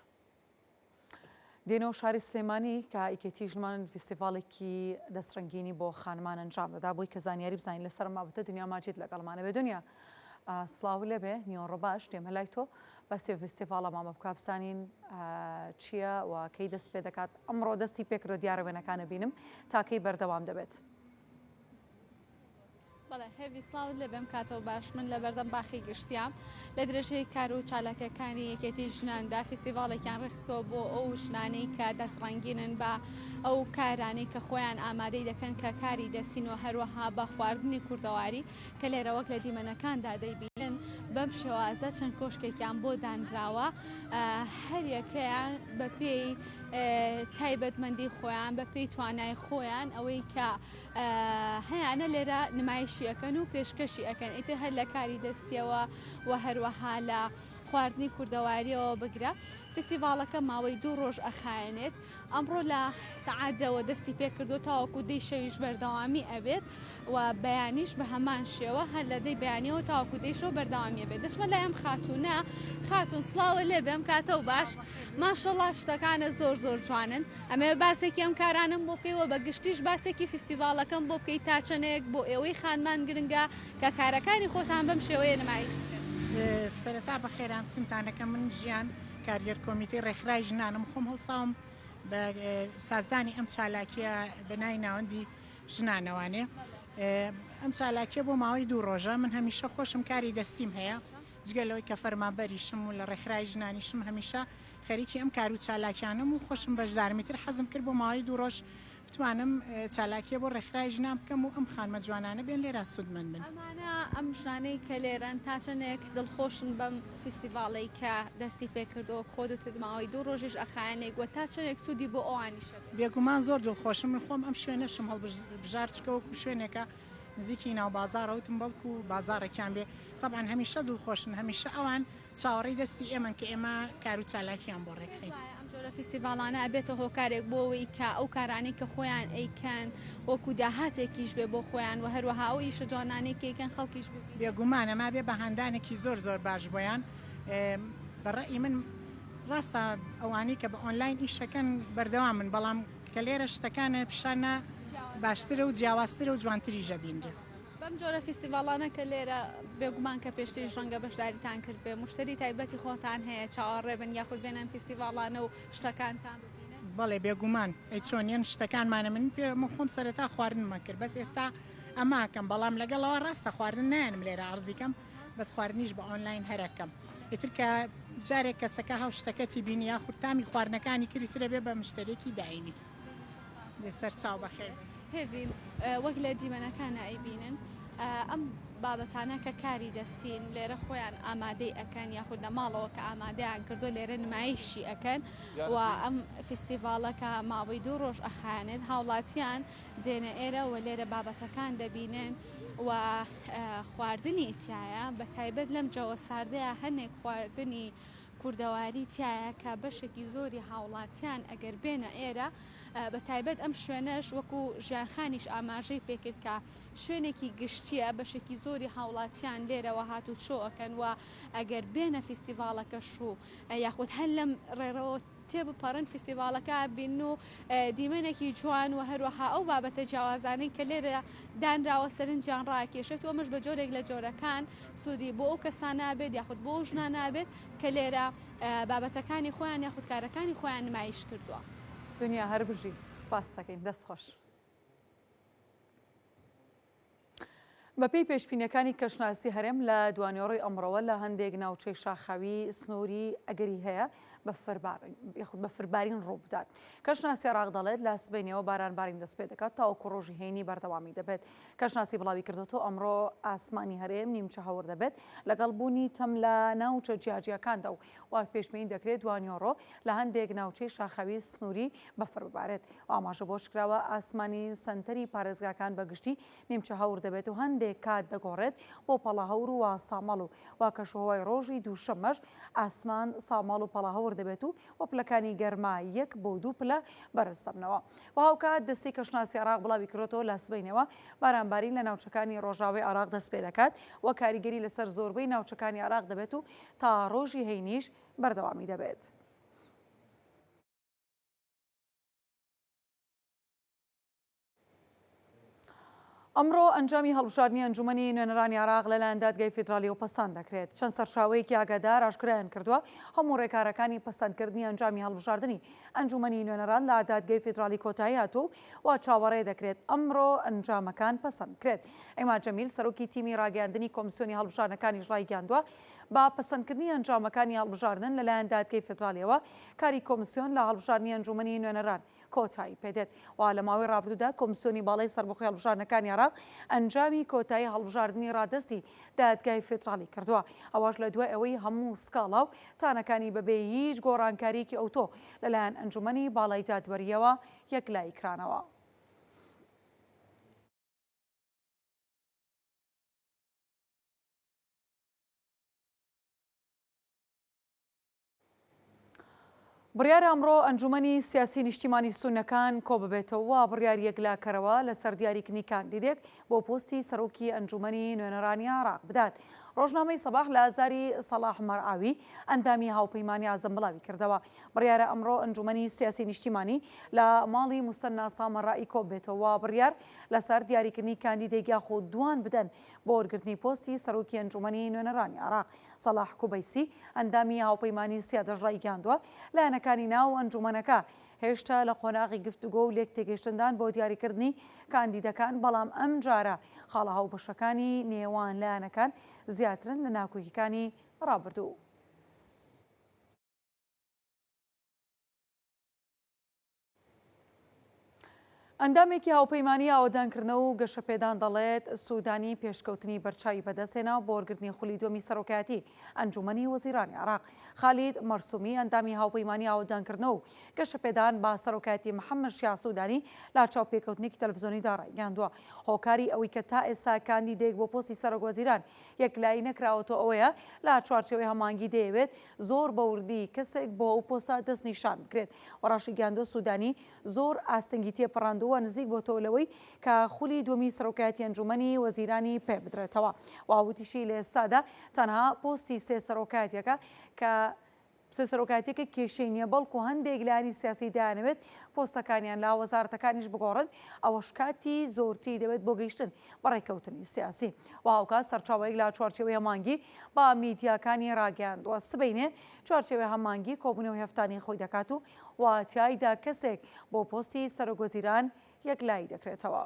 دێنەوە شاری سلێمانی کە ئیکێتی ژمان فیستیڤالێکی دەستڕنگینی بۆ خانمان ئەنجام دەدا بۆی کە زانیاری بزانین لەسەر مابەتە دنیا ماجید لەگەڵمانە بێ دنیا سڵاو لێبێ نیۆڕە باش دێمە لای تۆ بەسێ فیستیڤالە مامە بکە بسانین چییە و کەی دەست پێ دەکات ئەمڕۆ دەستی پێکرۆ دیارە وێنەکانە بینم تاکەی بەردەوام دەبێت. بەڵێ هێوی سلااوت لە بێم کاتەوە باش من لە بەردەم باخی گشتیام لە درێژەی کار و چالاکەکانی یەکێتی ژناندا فیستیڤالێکیان ڕێخستەوە بۆ ئەو ژنانەی کە دەستڕەنگینن بە ئەو کارانەی کە خۆیان ئامادەی دەکەن کە کاری دەستینەوە هەروەها بە خواردنی کوردەواری کە لێرە وەک لە دیمەنەکاندا دەیبینن بەم شێوازە چەند کۆشکێکیان بۆ دانراوە هەریەکەیان بە پێی تایبەتمەندی خۆیان بە پێی توانای خۆیان ئەوەی کە هەیەە لێرە نمایشی ئەەکەن و پێشکەشی ئەەکەن ئیتر هەر لە کاری دەستیەوە و هەروەها لە خواردنی کوردەواریەوە بگرە فستیڤالەکە ماوەی 2 ڕۆژ ئەخایەنێت ئەمڕۆ لە سەعاتەوە دەستی پێکردو تاوەکو دەی شەویش بەردەوامی ئەبێت و بەیانیش بە هەمان شێوە هەر لە دەی بەیانیەوە تاوەکو دەیشەوە بەردەوامی بێت دەچمە لای ئەم خاتونە خاتون سڵاوە لێ بێم کاتە و باش ماشەڵڵا شتەکانە زۆر زۆر جوانن ئەمێ باسێکی ئەم کارانم بۆ بکەیەوە بە گشتیش باسێکی فستیڤالەکەم بۆ بکەیت تا چەندێک بۆ ئێوەی خانمان گرنگە کە کارەکانی خۆتان بەم شێوەیە نمایش سەرەتا بە خێرانتنتانەکە من ژیان کارگەر کۆمیتی ڕێکخرای ژنانم خۆم هەڵساوم بە سازدانی ئەم چالاکیە بەنای ناوەندی ژنانەوانێ ئەم چالاکیە بۆ ماوەی 2 ڕۆژە من هەمیشە خۆشم کاری دەستیم هەیە جگەلەوەی کە فەرمانبەریشم و لە ڕێکخرای ژنانیشم هەمیشە خەریکی ئەم کار و چالاکیانم و خۆشم بەشدارمیتر حەزم کرد بۆ ماوەی 2 ڕۆژ بتوانم چالاکیە بۆ ڕێکخرای ژنان بکەم و ئەم خانمە جوانانە بێن لێرە سوودمەند بن ئەمانە ئەم ژنانەی کە لێرەن تا چەندێک دڵخۆشن بەم فستیڤاڵی کە دەستی پێکردەوە خۆت و تدماوەی 2 ڕۆژیش ئەخایەنێک وە تا چەندێک سوودی بۆ ئەوانیشە بێگومان زۆر دڵخۆشم من خۆم ئەم شوێنەشم هەڵبژار چکەوەکو شوێنێکە نزیکی ناو بازارەوتم بەڵکو بازارێکیان بێ طبعا هەمیشە دڵخۆشن هەمیشە ئەوان چاوەڕی دەستی ئێمە کە ئێمە کار و چالاکیان بۆ ڕێکخین جۆرە فستیڤالانە ئەبێتە هۆکارێک بۆەوەی کە ئەو کارانی کە خۆیان ئەیکەن وەکو داهاتێکیش بێ بۆ خۆیان و هەروەها ئەو ئیشە جوانانەی کەیکەن خەڵکیش بێگومانە ما بێ بەهاندانێکی زۆر زۆر باش بۆیان بەڕێی من ڕاستە ئەوانی کە بە ئۆنلاین ئیشەکەن بەردەوام من بەڵام کە لێرە شتەکانە پیشانە باشترە و جیاوازترە و جوانتری ژەبینێ بەم جۆرە فستیڤالانە کە لێرە بێگومان کە پێشتری ژەنگە بەشداریتان کرد بێ مشتری تایبەتی خۆتان هەیە چاوەڕێبن یاخود بێنن فستیڤالانە و شتەکانتان ببینن بەڵێ بێگومان ئەی چۆنیان شتەکانمانە من پێمە خۆم سەرەتا خواردنمە کرد بەس ئێستا ئەماکەم بەڵام لەگەڵەوە ڕاستە خواردن نایەنم لێرە ئارزیکەم بەس خواردنیش بە ئۆنلاین هەرەکەم ئیتر کە جارێک کەسەکە هەو شتەکەتی بینی یاخود تامی خواردنەکانی کردیترە بێ بە مشترێکی داینی لێسەر چاو بەخێر هێوی وەک لە دیمەنەکانە ئەیبینن ئەم بابەتانە کە کاری دەستین لێرە خۆیان ئامادەی ئەەکەن یاخود لە ماڵەوە کە ئامادەیان کردو لێرە نمایشی ئەەکەن و ئەم فستیڤالەکە ماوەی 2 ڕۆژ ئەخانێت هاوڵاتیان دێنە ئێرە و لێرە بابەتەکان دەبینن و خواردنی تایە بە تایبەت لەم جەوە ساردەیە هەنێک خواردنی کوردەواری تایە کە بەشێکی زۆری هاوڵاتیان ئەگەر بێنە ئێرە بە تایبەت ئەم شوێنەش وەکو ژیانخانیش ئاماژەی پێکرد کە شوێنێکی گشتیە بەشێکی زۆری هاوڵاتیان لێرەوە هاتوو چۆەکەن و ئەگەر بێنە فستیڤالەکەش و یاخود هەر لەم ڕێرەوە تێبپەڕن فیستیڤالەکە بین و دیمەنێکی جوان و هەروەها ئەو بابەتە جیاوازانەی کە لێرە دانراوە سەرنجیان ڕاکێشێت و ئەمەش بە جۆرێک لە جۆرەکان سوودی بۆ ئەو کەسان نابێت یاخود بۆ ئەو ژنان نابێت کە لێرە بابەتەکانی خۆیان یاخود کارەکانی خۆیان نمایش کردووە. دنیا هەر بژی سپاس دەکەین دەست خۆش. بەپێی پێشبینیەکانی کەشناسی هەرێم لە دوانیۆڕی ئەمڕەوە لە هەندێک ناوچەی شاخاوی سنووری ئەگەری هەیە بە فربارین ڕوو بدات. کەشناسی عێراق دەڵێت لە سبەینەوە بارانبارین دەست پێ دەکات تاوەکو ڕۆژی هەینی بەردەوامی دەبێت. کەشناسی بڵاوی کردوەوە ئەمڕۆ ئاسمانی هەرێم نیمچە هەور دەبێت لەگەڵ بوونی تەم لە ناوچە جیاجیەکاندا و وا پێشبینی دەکرێت دوانیۆڕۆ لە هەندێک ناوچەی شاخاوی سنووری بەفر ببارێت. ئاماژە بۆ شکراوە ئاسمانی سنتەری پارێزگاکان بەگشتی نیمچە هەور دەبێت و هەندێک کات دەگۆڕێت بۆ پەڵاهەور و سامەڵ و وا کەشەوەی ڕۆژی دووشەمەش ئاسمان سامەڵ و پەڵاهەور دەبێت و وەپلەکانی گەرما 1 بۆ 2 پلە بەرز دەبنەوە. و هاوکات دەستی کەشناسی عێراق بڵاوی کردوەوە لە سبەینەوە بارانبارین لە ناوچەکانی ڕۆژاوی عێراق دەست پێ دەکات و کاریگەری لەسەر زۆربەی ناوچەکانی عێراق دەبێت و تا ڕۆژی هەینیش بەردەوامی دەبێت. ئەمڕۆ ئەنجامی هەڵبژاردننی ئەنجومەنی نوێنەرانی عێراق لەلایەن دادگای فیدرالی و پەسەند دەکرێت. چەند سەرچاوەیەکی ئاگادار ئاشکرایان کردووە هەموو ڕێکارەکانی پەسەندکردنی ئەنجامی هەڵبژاردننی ئەنجومەنی نوێنەران لە دادگای فیدرالی کۆتایی هاتوو و چاوەڕێ دەکرێت ئەمڕۆ ئەنجامەکان پەسەند کرێت. ئەیما جەمیل سەرۆکی تیمی ڕاگەاندنی کۆمیسیۆنی هەڵبژاردنەکانیش ڕایگەاندووە با پەسەندکردنی ئەنجامەکانی هەڵبژاردن لەلایەن دادگای فیدرالیەوە کاری کۆمیسیۆن لە هەڵبژاردننی ئەنجومەنی نوێنەران کۆتایی پێدێت و لە ماوەی ڕابردوودا کۆمیسیۆنی باڵای سەربەخۆی هەڵبژاردنەکانی عێراق ئەنجامی کۆتایی هەڵبژاردننی ڕادستی دادگای فیدرالی کردووە. ئەوەش لە دوای ئەوەی هەموو سکاڵا و تانەکانی بەبێ هیچ گۆڕانکاریکی ئۆتۆ لەلایەن ئەنجومەنی باڵای دادوەریەوە یەکلای کرانەوە. بڕیارە ئەمڕۆ ئەنجومەنی سیاسی نیشتیمانی سونەکان کۆ ببێتەوە بڕیار یەکلاکەرەوە لەسەر دیاریکردنی کاندیدێک بۆ پۆستی سەرۆکی ئەنجومەنی نوێنەرانی عێراق بدات. ڕۆژنامەی سەباح لە ئازاری سەلاح مەرعاوی ئەندامی هاوپەیمانی ئازم بڵاوی کردەوە. بڕیارە ئەمڕۆ ئەنجومەنی سیاسی نیشتیمانی لە ماڵی موسەنا سامەڕایی کۆ بێتەوە بڕیار لەسەر دیاریکردنی کاندیدێک یاخۆ دوان بدەن بۆ وەرگرتنی پۆستی سەرۆکی ئەنجومەنی نوێنەرانی عێراق. سەلاح کوبەیسی ئەندامی هاوپەیمانی سیادەژ ڕایگەاندووە لایەنەکانی ناو ئەنجومەنەکە هێشتا لە قۆناغی گفتوگۆ و لێک تێگەیشتندان بۆ دیاریکردنی کاندیدەکان بەڵام ئەم جارە خاڵە هاوبەشەکانی نێوان لایەنەکان زیاترن لە ناکۆکیەکانی ڕابردوو. ئەندامێکی هاوپەیمانی ئاوەدانکردنەوە و گەشەپێدان دەڵێت سوودانی پێشکەوتنی بەرچاوی بەدەستێنا بۆ وەرگرتنی خولی دووەمی سەرۆکایەتی ئەنجومەنی وەزیرانی عێراق. خالید مەرسومی ئەندامی هاوپەیمانی ئاوەدانکردنەوە و گەشەپێدان با سەرۆکایەتی محەممەد شیا سوودانی لا چاوپێکەوتنێکی تەلەڤیزۆنیدا ڕایگەاندووە. هۆکاری ئەوەی کە تا ئێستا کاندیدێک بۆ پۆستی سەرۆک وەزیران یەکلایی نەکراوەتەوە ئەوەیە لا چوارچێوەی هەمانگی دەیەوێت زۆر بەوردی کەسێک بۆ ئەو پۆستە دەست نیشان بکرێت. وەڕاشی گیاندۆ سوودانی زۆر ئاستەنگی تێپەڕاندووە نزیک بۆ تۆلەوەی کە خولی دووەمی سەرۆکایەتی ئەنجومەنی وەزیرانی پێ بدرێتەوە. واوتیشی لە ئێستادا تەنها پۆستی سێ سەرۆکایەتێکە کە سەرۆکایەتێکە کێشەی نییە بەڵکو هەندێک لایانی سیاسی دایانەوێت پۆستەکانیان لا وەزارەتەکانیش بگۆڕن ئەوەش کاتی زۆرتری دەوێت بۆ گەیشتن بەڕێکەوتنی سیاسی. و هاوکات سەرچاوەیەک لا چوارچێوەی هەمانگی با میدیاکانی ڕاگەاندووە سبەینێ چوارچێوەی هەمانگی کۆبوونەوەی هەفتانی خۆی دەکات و واتیایدا کەسێک بۆ پۆستی سەرۆک وەزیران یەکلایی دەکرێتەوە.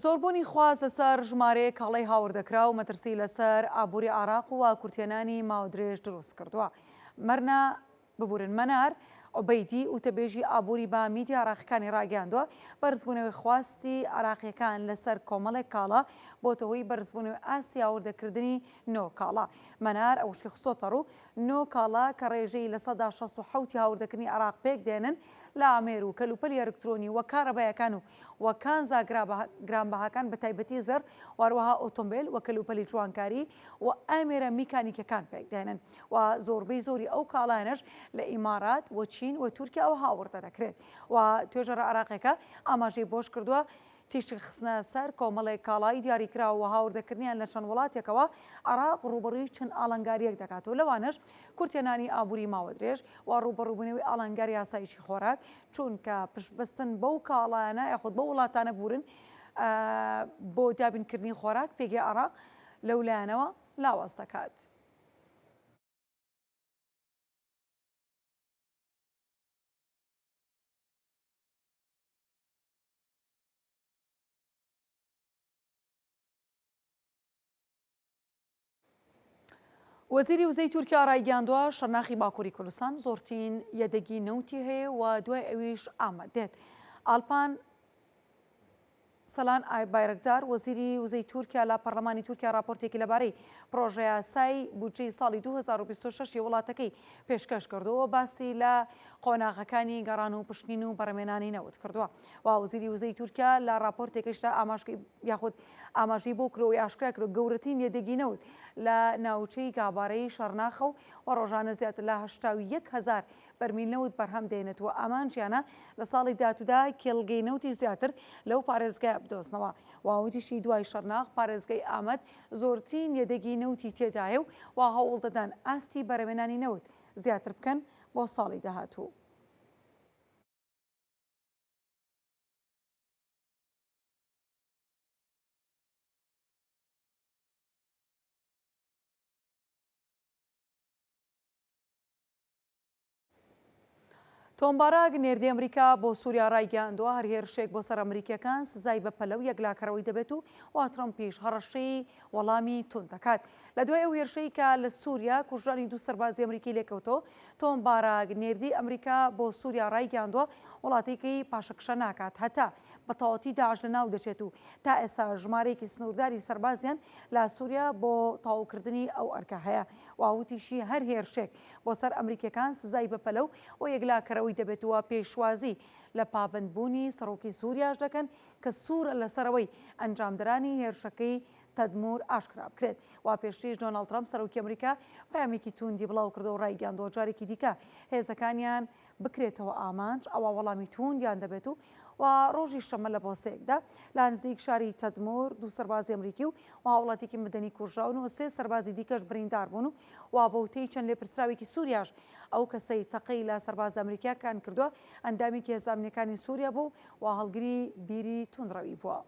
زۆربوونی خواز لەسەر ژمارەیە کاڵەی هاوردەکرا و مەترسی لەسەر ئابووری عێراق و کورتێنانی ماودرێژ دروست کردووە. مەرنا ببورن مەنار عوبەیدی وتەبێژی ئابووری با میدیا عێراقیەکانی ڕاگەاندووە بەرزبوونەوەی خواستی عێراقیەکان لەسەر کۆمەڵێک کاڵە بۆتەوەی بەرزبوونەوەی ئاسی هاوردەکردنی نۆ کاڵە. مەنار ئەوشی خستۆتە ڕوو نۆ کاڵە کە ڕێژەی لە 1960 هاوردەکردنی عێراق پێک دێنن لە ئامێر و کەلوپەلی ئەلکترۆنی وە کارەبایەکان و کانزا گرانبەهاکان بە تایبەتی زەر واروەها ئۆتۆمبیل وە کەلوپەلی جوانکاری و ئامێرە میکانیکەکان پێک دێنن و زۆربەی زۆری ئەو کاڵانەش لە ئیمارات و چین و تورکیا و هاوردە دەکرێت و توێژەرە عێراقیەکە ئاماژەی بۆش کردووە تیشی خستنە سەر کۆمەڵێک کاڵایی دیاریکراوە هاوردەکردنیان لە چەند وڵاتێکەوە عراق ڕوبەڕووی چەند ئالانگاریەک دەکات و لەوانش کورتێنانی ئابووری ماوە درێژ و ڕوبەڕووبوونەوەی ئالانگاری یاسایشی خۆراک چونکە پشتبەستن بەو کاڵایانە یاخود بە وڵاتانە بورن بۆ دابینکردنی خۆراک پێگەی عراق لەولایەنەوە لاواز دەکات. وەزیری وزەی تورکیا ڕایگەاندووە شەرناخی باکووری کوردستان زۆرترین یەدەگی نەوتی هەیە و دوای ئەویش ئامادێت. ئالپان سەلان بایرەکدار وەزیری وزەی تورکیا لە پەرلەمانی تورکیا راپۆرتێکی لەبارەی پرۆژە یاسای بودجەی ساڵی 2026 وڵاتەکەی پێشکەش کردەوە باسی لە قۆناغەکانی گەڕان و پشتین و بەڕێمێنانی نەوت کردووە و وەزیری وزەی تورکیا لە راپۆرتێکشدا ئاماژەی یاخود ئاماژەی بۆ کرۆی ئاشکرا کرد گەورەترین یەدەگی نەوت لە ناوچەی گابارەی شەرناخە و ڕۆژانە زیاتر لە 81,000 بەرمیل نەوت بەرهەم دێنێتەوە ئامانجیانە لە ساڵی داهاتوودا کێڵگەی نەوتی زیاتر لەو پارێزگای بدۆزنەوە واوتیشی دوای شەرناخ پارێزگای ئامەد زۆرترین یەدەگی نەوتی تێدایە و هەوڵ دەدان ئاستی بەرەمێنانی نەوت زیاتر بکەن بۆ ساڵی داهاتوو. تۆمبارەك نێردی ئەمریکا بۆ سووریا ڕایگەاندووە هەر هێرشێک بۆ سەر ئەمریکیەکان سزای بە پەلە و یەکلاکەرەوەی دەبێت و وا ترەمپیش هەڕەشەی وەڵامی تون دەکات. لە دوای ئەو هێرشەی کە لە سووریا کوژرانی دوو سەربازی ئەمریکی لێکەوتەوە تۆمبارەك نێردی ئەمریکا بۆ سووریا ڕایگەاندووە وڵاتێکی پاشەکشە ناکات هەتا بە تەواوەتی داعش لەناو دەچێت و تا ئێستا ژمارەیەکی سنوورداری سەربازیان لە سووریا بۆ تەواوکردنی ئەو ئەرکە هەیە واوتیشی هەر هێرشێک بۆ سەر ئەمریکیەکان سزای بە پەلە و یەکلاکەرەوەی دەبێتەوە پێشوازی لە پابندبوونی سەرۆکی سووریاش دەکەن کە سوورە لەسەرەوەی ئەنجامدرانی هێرشەکەی تەدمور ئاشکرا بکرێت وا پێشتریش دۆناڵد ترامپ سەرۆکی ئەمریکا پامێکی توندی بڵاو کردەوە ڕایگەاندووە جارێکی دیکە هێزەکانیان بکرێتەوە ئامانج ئەوە وەڵامی توندیان دەبێت و ڕۆژی شەمە لە بۆسەیەکدا لە نزیک شاری تەدمور دوو سەربازی ئەمریکی و هاوڵاتێکی مدنی کوژراون و سێ سەربازی دیکەش بریندار بوون و بەوتەی چەند لێپرسراوێکی سووریاش ئەو کەسەی تەقەی لە سەرباز ئەمریکاکان کردووە ئەندامێکی هێزانەکانی سووریا بوو و هەڵگری بیری توندڕەوی بووە.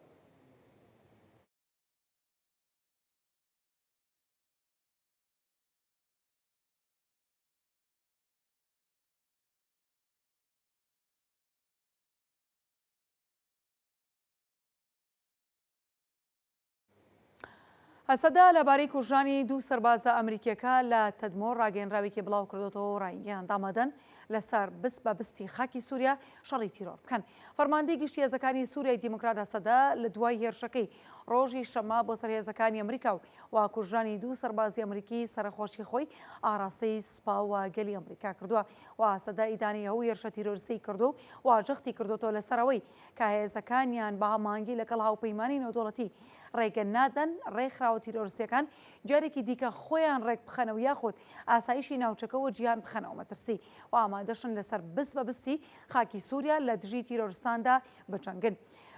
هەسەدا لەبارەی کوژرانی دوو سەربازە ئەمریکیەکە لە تەدمۆر ڕاگەیەنراوێکی بڵاو کردوەوە ڕایگەیان دامەدەن لەسەر بست بە بستی خاکی سووریا شەڕی تیرۆر بکەن. فەرماندەی گشتی هێزەکانی سووریای دیموکرات هەسەدا لە دوای هێرشەکەی ڕۆژی شەمە بۆ سەر هێزەکانی ئەمریکا و کوژرانی دوو سەربازی ئەمریکی سەرخۆشی خۆی ئاراستەی سوپا و گەلی ئەمریکا کردووە و هەسەدا ئیدانی هەوو هێرشە تیرۆریستی کردو و جەختی کردوەوە لەسەرەوەی کە هێزەکانیان بە هەمانگی لەگەڵ هاوپەیمانی نێودوڵەتی ڕێگە نادەن ڕێکخراوە تیرۆریستیەکان جارێکی دیکە خۆیان ڕێک بخەنەوە یاخود ئاسایشی ناوچەکەەوە جیان بخەنەوە مەترسی و ئامادەشن لەسەر بست بە بستی خاکی سووریا لە دژی تیرۆریستاندا بچەنگن.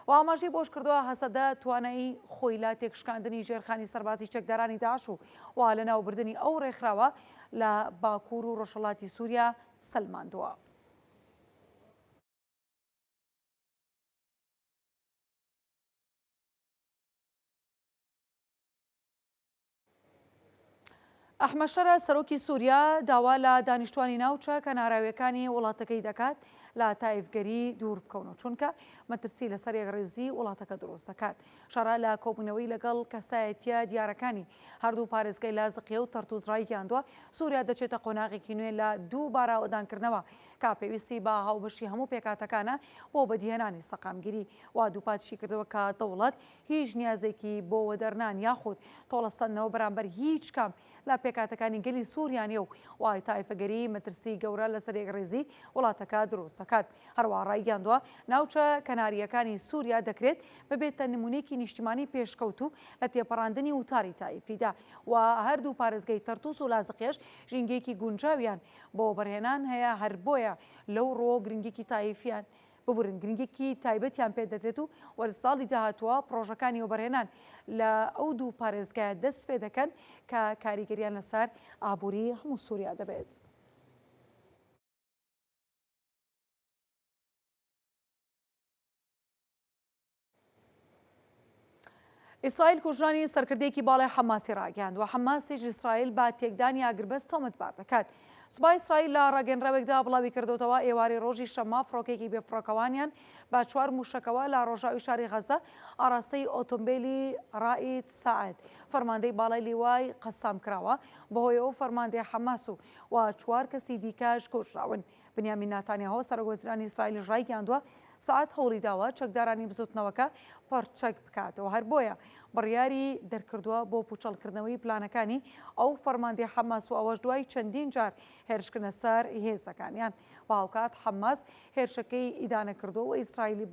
و ئاماژەی بۆش کردووە هەسەدا توانایی خۆی لا تێکشکاندنی ژێرخانی سەربازی چەکدارانی داعش و لە ناوبردننی ئەو ڕێکخراوە لە باکوور و ڕۆژهەڵاتی سووریا سەلماندووە. ئەحمەد شەرە سەرۆکی سووریا داوا لە دانیشتوانی ناوچە کە ناراویەکانی وڵاتەکەی دەکات لە تایفگەری دوور بکەونەوە چونکە مەترسی لەسەر یەکڕێزی وڵاتەکە دروست دەکات. شەرە لە کۆبوونەوەی لەگەڵ کەسایەتیە دیارەکانی هەردوو پارێزگای لازقیە و تەرتوز ڕایگەاندووە سووریا دەچێتە قۆناغێکی نوێ لە دوو باراوەدانکردنەوە کا پێویستی بە هاوبەشی هەموو پێکاتەکانە بۆ بەدیهێنانی سەقامگیری و دووپاتشی کردەوە کە دەوڵەت هیچ نیازێکی بۆ وەدەرنان یاخود تۆڵەسەندنەوە بەرامبەر هیچ کام لە پێکاتەکانی گەلی سووریانیە و وای تایفەگەری مەترسی گەورە لەسەر یەکڕێزی وڵاتەکە دروست دەکات. هەروە ڕایگەاندووە ناوچە کەناریەکانی سووریا دەکرێت ببێتە نمونەیەکی نیشتیمانی پێشکەوت و لە تێپەڕاندنی وتاری تایفیدا و هەردوو پارێزگای تەرتوس و لازقێش ژینگەیەکی گونجاویان بۆ بەرهێنان هەیە هەر بۆیە لەو ڕۆ گرنگێکی تایفیان ببورن گرنگێکی تایبەتیان پێ دەدرێت و وەرزساڵی داهاتووە پرۆژەکانی وەبەرهێنان لە ئەو دوو پارێزگایە دەست پێ دەکەن کە کاریگەریان لەسەر ئابووری هەموو سووریا دەبێت. ئیسرائیل کوژرانی سەرکردەیەکی باڵای حەماسی ڕاگەاند و حەماسیش ئیسرائیل با تێکدانی ئاگربەست تۆمەتبار دەکات. سوپای ئیسرائیل لە ڕاگەنراوێکدا بڵاوی کردوتەوە ئێواری ڕۆژی شەمە فڕۆکێکی بێفڕۆکەوانیان با 4 موشکەوە لە ڕۆژاوی شاری غەزە ئاراستەی ئۆتۆمبیلی ڕائید ساعد فەرماندەی باڵای لیوای قەسام کراوە بەهۆی ئەو فەرماندەی حەماس و 4 کەسی دیکەش کوژراون. بنیامین ناتانیاهۆ سەرۆکوەزیرانی ئیسرائیل ڕایگەاندووە ساعت هەوڵی داوە چەکدارانی بزوتنەوەکە پەرچەک بکاتەوە هەر بۆیە بڕیاری دەرکردووە بۆ پوچەڵکردنەوەی پلانەکانی ئەو فەرماندەی حەماس و ئەوەش دوای چەندین جار هێرشکردنە سەر هێزەکانیان. باوکات حەماس هێرشەکەی ئیدانە کردووە و ئیسرائیلی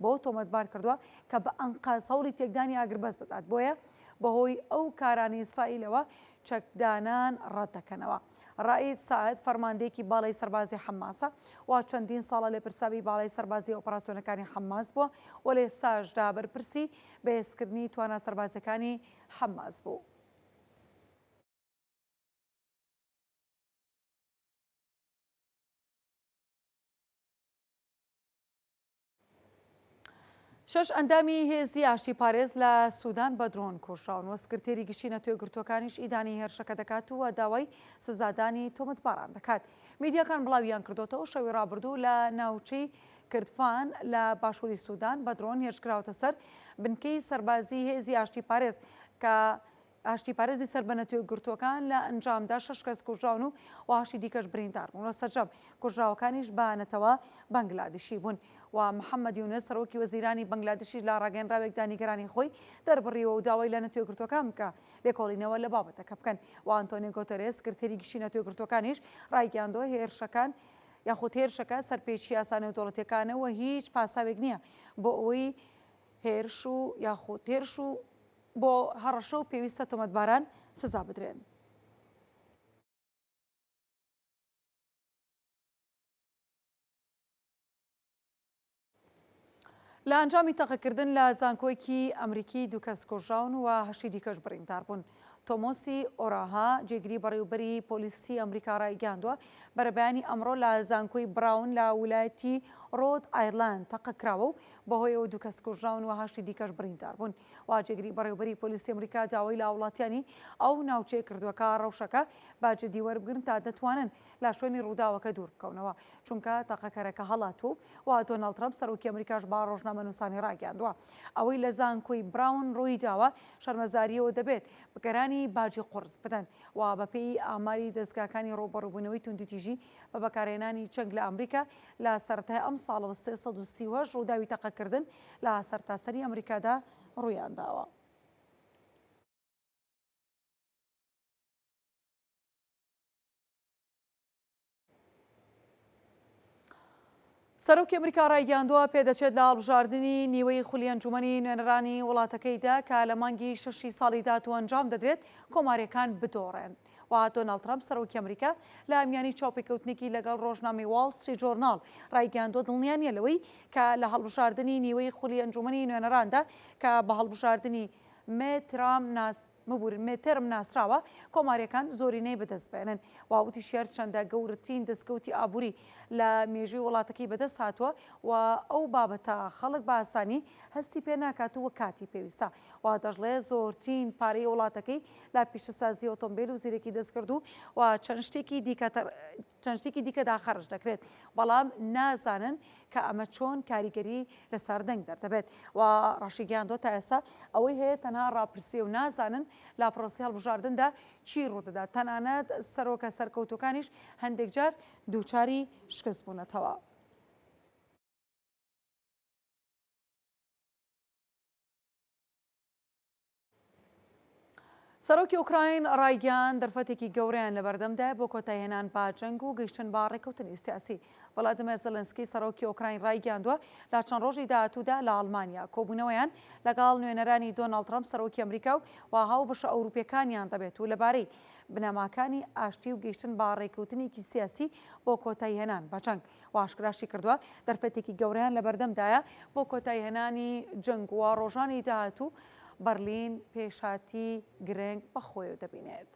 بۆ تۆمەتبار کردووە کە بە ئەنقاز هەوڵی تێکدانی ئاگربەست دەدات بۆیە بەهۆی ئەو کارانی ئیسرائیلەوە چەکدانان ڕەت دەکەنەوە. ڕائید ساعد فەرماندەیەکی باڵای سەربازی حەماسە و چەندین ساڵە لێپرساوی باڵای سەربازی ئۆپەراسیۆنەکانی حەماس بووە و لە ئێستاشدا بەرپرسی بەهێزکردنی توانە سەربازەکانی حەماس بوو. شش ئەندامی هێزی ئاشتی پارێز لە سوودان بە درۆن کوژراون و سکرتێری گشتی نەتۆی گرتوەکانیش ئیدانی هێرشەکە دەکات و داوای سزادانی تۆمەتباران دەکات. میدیاکان بڵاویان کردوتەوە شەوی ڕابردوو لە ناوچەی کردفان لە باشووری سوودان بە درۆن هێرشکراوتە سەر بنکەی سەربازی هێزی ئاشتی پارێز کە ئاشتی پارێزی سەر بە نەتۆی گرتوەکان لە ئەنجامدا 6 کەس کوژراون و واشی دیکەش بریندار بوون و سەرجەم کوژراوەکانیش بانەتەوە بەنگلادشی بوون. و محەممەد یونس سەرۆکی وەزیرانی بەنگلادشی لە ڕاگەنراوێکدا نیگەرانی خۆی دەربڕیەوە و داوای لە نەتۆی گرتوەکان بکە لێکۆڵینەوە لە بابەتەکە بکەن. و ئەنتۆنیۆ گۆتەرێس سکرتێری گشتی نەتۆی گرتوەکانیش ڕایگەاندووە هێرشەکان یاخود هێرشەکە سەرپێچی یاسا نێودەوڵەتیەکانەوە هیچ پاساوێک نییە بۆ ئەوەی هێرش و یاخود هێرش و بۆ هەڕەشە و پێویستە تۆمەتباران سزا بدرێن. لە ئەنجامی تەقەکردن لە زانکۆیەکی ئەمریکی دوو کەس کوژراون و 8 دیکەش بریندار بوون. تۆمۆسی ئۆراها جێگیری بەڕێوەبەری پۆلیسی ئەمریکا ڕایگەاندووە بەرەبەیانی ئەمڕۆ لە زانکۆی براون لە ویلایەتی ڕۆد ئایرلاند تەقەکراوە و بەهۆی ئەو دوو کەس کوژراون و 8 دیکەش بریندار بوون. و جێگیری بەڕێوەبەری پۆلیسی ئەمریکا داوای لە وڵاتیانی ئەو ناوچەیە کردووەکە ڕەوشەکە باجددی وەربگرن تا دەتوانن لە شوێنی ڕووداوەکە دوور بکەونەوە چونکە تەقەکەرەکە هەڵاتوو و دۆناڵد ترامپ سەرۆکی ئەمریکاش با ڕۆژنامە نووسانی ڕاگەاندووە ئەوەی لە زانکۆی براون ڕووی داوە شەرمەزاریەوە دەبێت بگەرانی باجی قورس بدەن و بەپێی ئاماری دەستگاکانی ڕۆبەڕووبوونەوەی توندوتیژی بە بەکارهێنانی چەنگ لە ئەمریکا لە سەرەتای ئەم ساڵەوە 330 ڕووداوی تەقەکردن لە سەرتاسەری ئەمریکادا ڕوویان داوە. سەرۆکی ئەمریکا ڕایگەاندووە پێدەچێت لە هەڵبژاردننی نیوەی خولی ئەنجومەنی نوێنەرانی وڵاتەکەیدا کە لە مانگی 6 ساڵی داهاتوو ئەنجام دەدرێت کۆماریەکان بدۆڕێن. و دۆناڵد ترامپ سەرۆکی ئەمریکا لە ئەمیانی چاوپێکەوتنێکی لەگەڵ ڕۆژنامەی واڵ ستریت جۆرناڵ ڕایگەاندووە دڵنیا نیە لەوەی کە لە هەڵبژاردننی نیوەی خولی ئەنجومەنی نوێنەراندا کە بە هەڵبژاردننی مێترم ناسراوە کۆماریەکان زۆرینەی بەدەستبێنن. واوتی شێر چەندە گەورەترین دەستکەوتی ئابووری لە مێژووی وڵاتەکەی بەدەست هاتووە و ئەو بابەتە خەڵک بە ئاسانی هەستی پێ ناکاتوە کاتی پێویستە. و دەژڵێ زۆرترین پارەی وڵاتەکەی لا پیشەسازی ئۆتۆمبیل و زیرەکی دەستکردو و چەند شتێکی دیکە داخەرج دەکرێت بەڵام نازانن کە ئەمە چۆن کاریگەری لەسەر دەنگ دەردەبێت. و ڕاشیگەاندووە تا ئێستا ئەوەی هەیە تەنها ڕاپرسی و نازانن لا پرۆسی هەڵبژاردندا چی ڕوودەدات تەنانەت سەرۆکە سەرکەوتوەکانیش هەندێک جار دووچاری شکست بوونەتەوە. سەرۆکی ئوکراین ڕایگەیان دەرفەتێکی گەورەیان لە بەردەمدا بۆ کۆتایهێنان با جەنگ و گەیشتن با ڕێکەوتنی سیاسی. ڤڵادیمیر زەلەنسکی سەرۆکی ئوکراین ڕایگەاندووە لە چەند ڕۆژی داهاتوودا لە ئەڵمانیا کۆبوونەوەیان لەگەڵ نوێنەرانی دۆناڵد ترامپ سەرۆکی ئەمریکا و هاو بەشە ئەوروپیەکانیان دەبێت و لەبارەی بنەماکانی ئاشتی و گەیشتن با ڕێککەوتنێکی سیاسی بۆ کۆتایی هێنان بەچەنگ واشکراشی کردووە دەرفەتێکی گەورەیان لە بەردەمدایە بۆ کۆتایی هێنانی جەنگ و ڕۆژانی داهاتوو بەرلین پێشاتی گرنگ بەخۆی دەبینێت.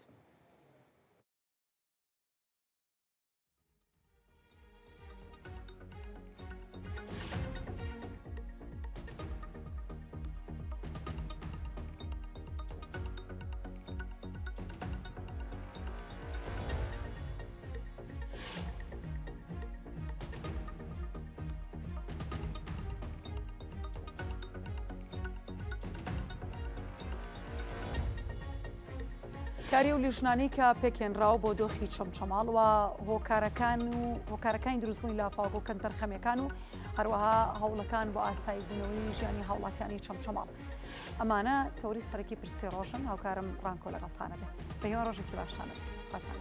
کاری و لیژنانی کە پێکێنراو بۆ دۆخی چەمچەماڵ و هۆکارەکانی دروستبووی لافاوک و کەمتەرخەمیەکان و هەروەها هەوڵەکان بۆ ئاساییبوونەوەی ژیانی هاوڵاتیانی چەمچەماڵ. ئەمانە تەوری سەرەکی پرسی ڕۆژن هاوکارم ڕانکۆ لەگەڵتانە بێت. بە هیوای ڕۆژێکی باشتانە بێت.